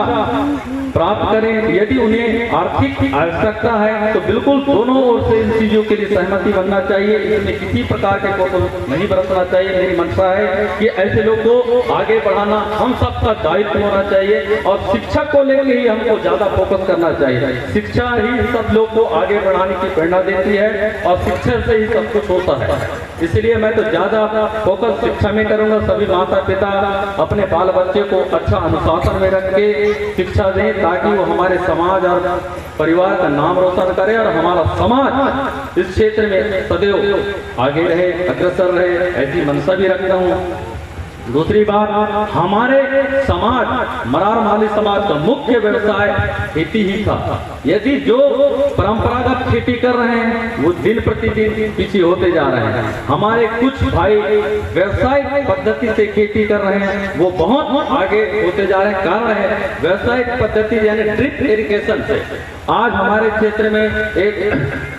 प्राप्त करें। यदि उन्हें आर्थिक आवश्यकता है तो बिल्कुल दोनों ओर से इन चीजों के लिए सहमति बनना चाहिए। इसमें किसी प्रकार के कोई नहीं बरतना चाहिए। मेरी मंशा है कि ऐसे लोगों को आगे बढ़ाना हम सबका दायित्व होना चाहिए और शिक्षा को लेकर ही हमको ज्यादा फोकस करना चाहिए। शिक्षा ही सब लोग को आगे बढ़ाने की प्रेरणा देती है और शिक्षा से ही सब कुछ होता है। इसलिए मैं तो ज्यादा फोकस शिक्षा में करूंगा। सभी माता पिता अपने बाल बच्चे को अच्छा अनुशासन में रख के शिक्षा दें ताकि वो हमारे समाज और परिवार का नाम रोशन करे और हमारा समाज इस क्षेत्र में सदैव आगे रहे, अग्रसर रहे, ऐसी मंशा भी रखता हूँ। दूसरी बात, हमारे समाज मरार माली समाज का मुख्य व्यवसाय खेती ही था। यदि जो परंपरागत खेती कर रहे हैं वो दिन प्रतिदिन पीछे होते जा रहे हैं। हमारे कुछ भाई व्यवसायिक पद्धति से खेती कर रहे हैं, वो बहुत आगे होते जा रहे हैं। कारण है व्यवसायिक पद्धति यानी ड्रिप इरिगेशन से। आज हमारे क्षेत्र में एक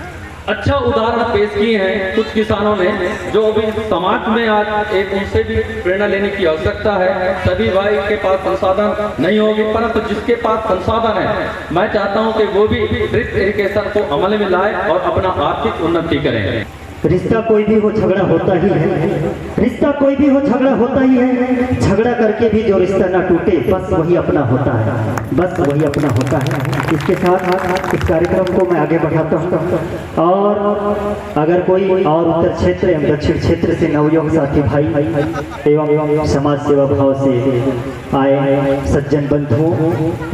अच्छा उदाहरण पेश किए हैं कुछ किसानों ने, जो अभी समाज में आज एक उनसे भी प्रेरणा लेने की आवश्यकता है। सभी भाई के पास संसाधन नहीं होगी, परंतु जिसके पास संसाधन है मैं चाहता हूं कि वो भी ड्रिप इरिगेशन को अमल में लाए और अपना आर्थिक उन्नति करें। रिश्ता कोई भी हो झगड़ा होता ही है, रिश्ता कोई भी हो झगड़ा होता ही है। झगड़ा करके भी जो रिश्ता ना टूटे बस वही अपना होता है, बस वही अपना होता है। इसके साथ इस कार्यक्रम को मैं आगे बढ़ाता हूँ। और अगर कोई और उत्तर क्षेत्र एवं दक्षिण क्षेत्र से नवयुवक साथी भाई एवं समाज सेवा भाव से आए सज्जन बंधु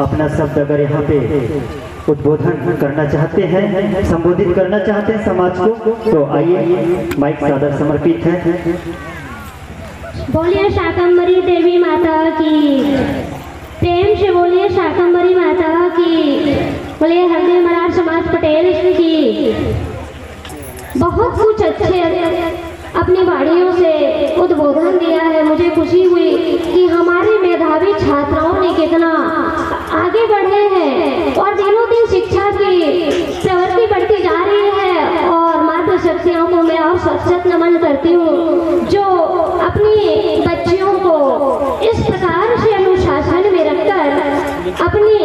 अपना शब्द अगर यहाँ पे उद्बोधन करना चाहते हैं, संबोधित करना चाहते हैं समाज को, तो आइए, माइक सादर समर्पित है। बोलिए शाकंभरी देवी माता की, प्रेम से बोलिए शाकंभरी माता की, बोलिए हरदेव मरार समाज पटेल की। बहुत कुछ अच्छे अपनी वाणियों से उद्बोधन दिया है। मुझे खुशी हुई कि हमारे मेधावी छात्राओं ने कितना आगे बढ़े हैं और दिनों दिन शिक्षा की प्रवृत्ति बढ़ती जा रही है। और मातृशक्तियों को मैं और सत नमन करती हूँ जो अपनी बच्चियों को इस प्रकार से अनुशासन में रखकर, अपनी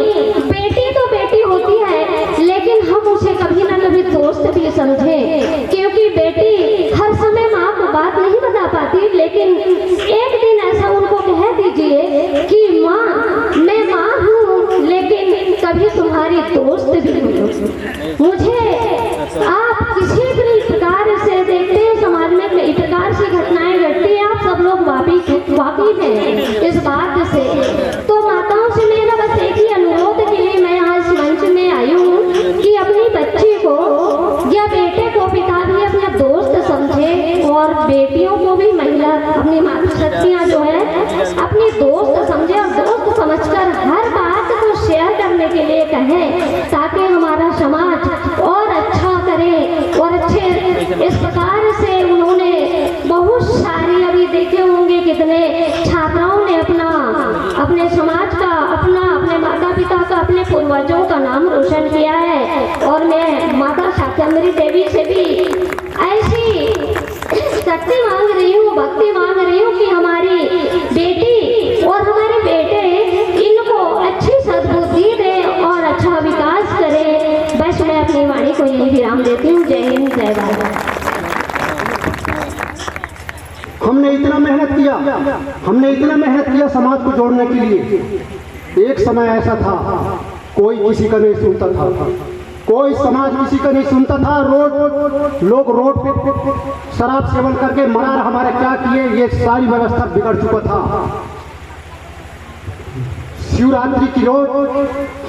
बेटी तो बेटी होती है लेकिन हम उसे कभी ना कभी दोस्त भी समझें, क्योंकि बेटी हर समय माँ को बात नहीं बता पाती, लेकिन एक दिन ऐसा उनको कह दीजिए कि माँ मैं माँ हूँ लेकिन कभी तुम्हारी दोस्त भी हूँ। मुझे आप किसी भी प्रकार से देखते हैं समाज में कई प्रकार से घटनाएं घटती हैं, आप सब लोग वाकिफ हैं इस बात से। तो माताओं से मेरा बस एक ही अनुरोध के लिए मैं आज मंच में आई हूँ कि अपनी बच्ची को या बेटे को पिता भी अपना दोस्त समझे और बेटियों को भी महिला अपनी मातृशक्तियाँ जो है अपनी दोस्त समझे और दोस्त समझकर हर बात को शेयर करने के लिए कहें ताकि हमारा समाज और अच्छा करे। और अच्छे इस प्रकार से उन्होंने बहुत सारी अभी देखे होंगे कितने छात्राओं ने अपने समाज का, अपने माता पिता का, अपने पूर्वजों का नाम रोशन किया है। और मैं माता शाकंभरी देवी से भी ऐसी शक्ति मांग रही हूँ, भक्ति मांग रही हूँ कि हमारी बेटी और हमारे बेटे इनको अच्छी सद्बुद्धि दे और अच्छा विकास करे। बस मैं अपनी वाणी को यही विराम देती हूँ। जय हिंद, जय भारत। हमने इतना मेहनत किया, हमने इतना मेहनत किया समाज को जोड़ने के लिए। एक समय ऐसा था कोई किसी का नहीं सुनता था, कोई समाज किसी का नहीं सुनता था। लोग रोड पे शराब सेवन करके मरा, हमारे क्या किए, ये सारी व्यवस्था बिगड़ चुका था। शिवरात्रि की रोज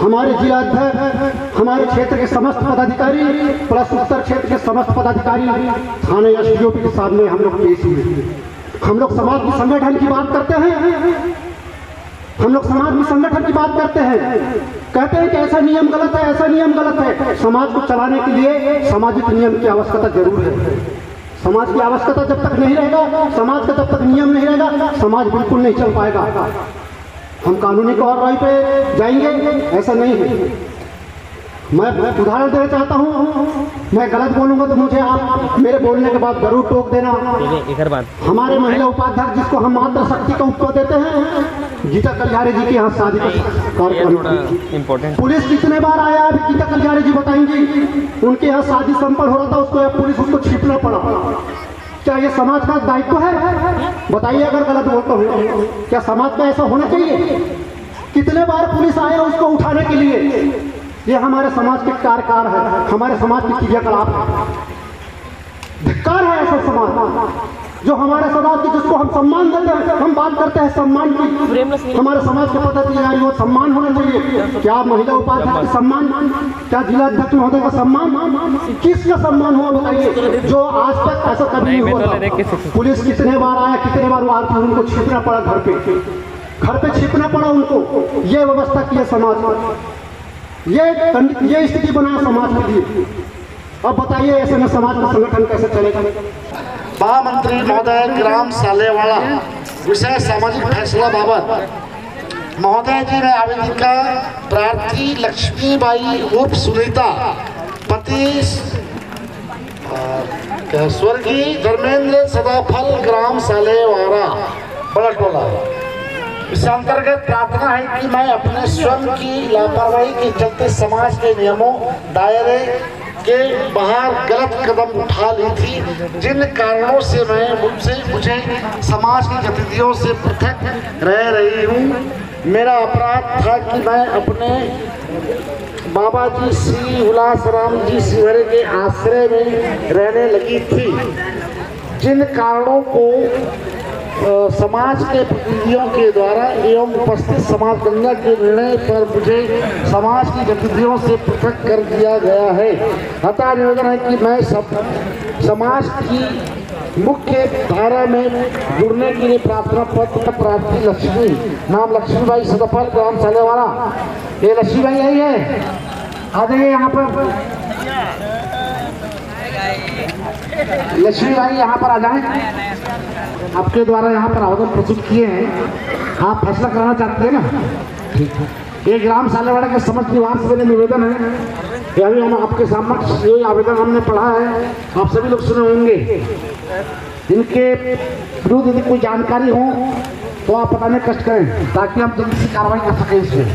हमारे जिलाध्यक्ष, हमारे क्षेत्र के समस्त पदाधिकारी प्लस उत्तर क्षेत्र के समस्त पदाधिकारी थाने एसडीओपी के सामने हम लोग पेश हुए। हम लोग समाज की संगठन की बात करते हैं, हम लोग समाज में संगठन की बात करते हैं, कहते हैं कि ऐसा नियम गलत है, ऐसा नियम गलत है। समाज को चलाने के लिए सामाजिक नियम की आवश्यकता जरूर है। समाज की आवश्यकता जब तक नहीं रहेगा, समाज का जब तक नियम नहीं रहेगा, समाज बिल्कुल नहीं चल पाएगा। हम कानूनी कार्रवाई पे जाएंगे, ऐसा नहीं है। मैं उदाहरण देना चाहता हूँ, मैं गलत बोलूंगा तो मुझे आप मेरे बोलने के बाद जरूर टोक देना। हमारे महिला उपाध्यक्ष जिसको हम मातृ शक्ति का उपयोग देते हैं, गीता कलियारी जी के यहाँ शादी का कार्यक्रम, पुलिस कितने बार आया अभी गीता कलियारी जी बताएंगी। उनके यहाँ शादी संपन्न हो रहा था, उसको पुलिस उसको छिपना पड़ा। क्या ये समाज का दायित्व है? बताइए अगर गलत बोलता हूँ, क्या समाज का ऐसा होना चाहिए? कितने बार पुलिस आए उसको उठाने के लिए। ये हमारे समाज के कार्यकार है, हमारे समाज की क्रियाकलाप है। धिक्कार है ऐसा समाज जो हमारे समाज की, जिसको हम सम्मान देते हैं। हम बात करते हैं सम्मान की, हमारे समाज के पदाधिकारी वो सम्मान होना चाहिए। क्या महिला उपाध्यक्ष का सम्मान, क्या जिलाध्यक्ष महोदय का सम्मान, किसका सम्मान हुआ बताइए? जो आज तक ऐसा कभी नहीं हुआ था। पुलिस कितने बार आया, कितने बार वो आती, उनको छिपना पड़ा, घर पे छिपना पड़ा उनको। ये व्यवस्था की है समाज, ये स्थिति बनाया समाज के लिए। अब बताइए ऐसे में समाज का संगठन कैसे चलेगा? महामंत्री महोदय ग्राम सालेवाड़ा विषय सामाजिक फैसला बाबत महोदय जी मैं आवेदिका प्रार्थी लक्ष्मीबाई उर्फ सुनीता पति स्वर्गीय धर्मेंद्र सदाफल ग्राम सालेवाड़ा बड़टोला। इस अंतर्गत प्रार्थना है कि मैं अपने स्वयं की लापरवाही के चलते समाज के नियमों दायरे के बाहर गलत कदम उठा ली थी, जिन कारणों से मुझे समाज की गतिविधियों से पृथक रह रही हूँ। मेरा अपराध था कि मैं अपने बाबा जी श्री उल्लास राम जी शिवहरे के आश्रय में रहने लगी थी, जिन कारणों को समाज के प्रतिनिधियों के द्वारा एवं उपस्थित समाज गंगा के निर्णय पर मुझे समाज की गतिविधियों से पृथक कर दिया गया है। अतः निवेदन है कि मैं समाज की मुख्य धारा में जुड़ने के लिए प्रार्थना पत्र प्रार्थी लक्ष्मी नाम लक्ष्मीबाई सदाफल ग्राम सालेवाड़ा। ये लक्ष्मीबाई यही है, आ जाइए यहाँ पर। लक्ष्मीबाई यहाँ पर आ जाए। आपके द्वारा यहाँ पर आवेदन प्रस्तुत किए हैं, आप फैसला कराना चाहते हैं ना? ठीक है। ये ग्राम सालेवाड़ा के समस्त निवास में निवेदन है कि अभी हम आपके सामने ये आवेदन हमने पढ़ा है, आप सभी लोग सुने होंगे। इनके विरुद्ध यदि कोई जानकारी हो तो आप बताने कष्ट करें ताकि हम जल्दी से कार्रवाई कर सकें इसमें।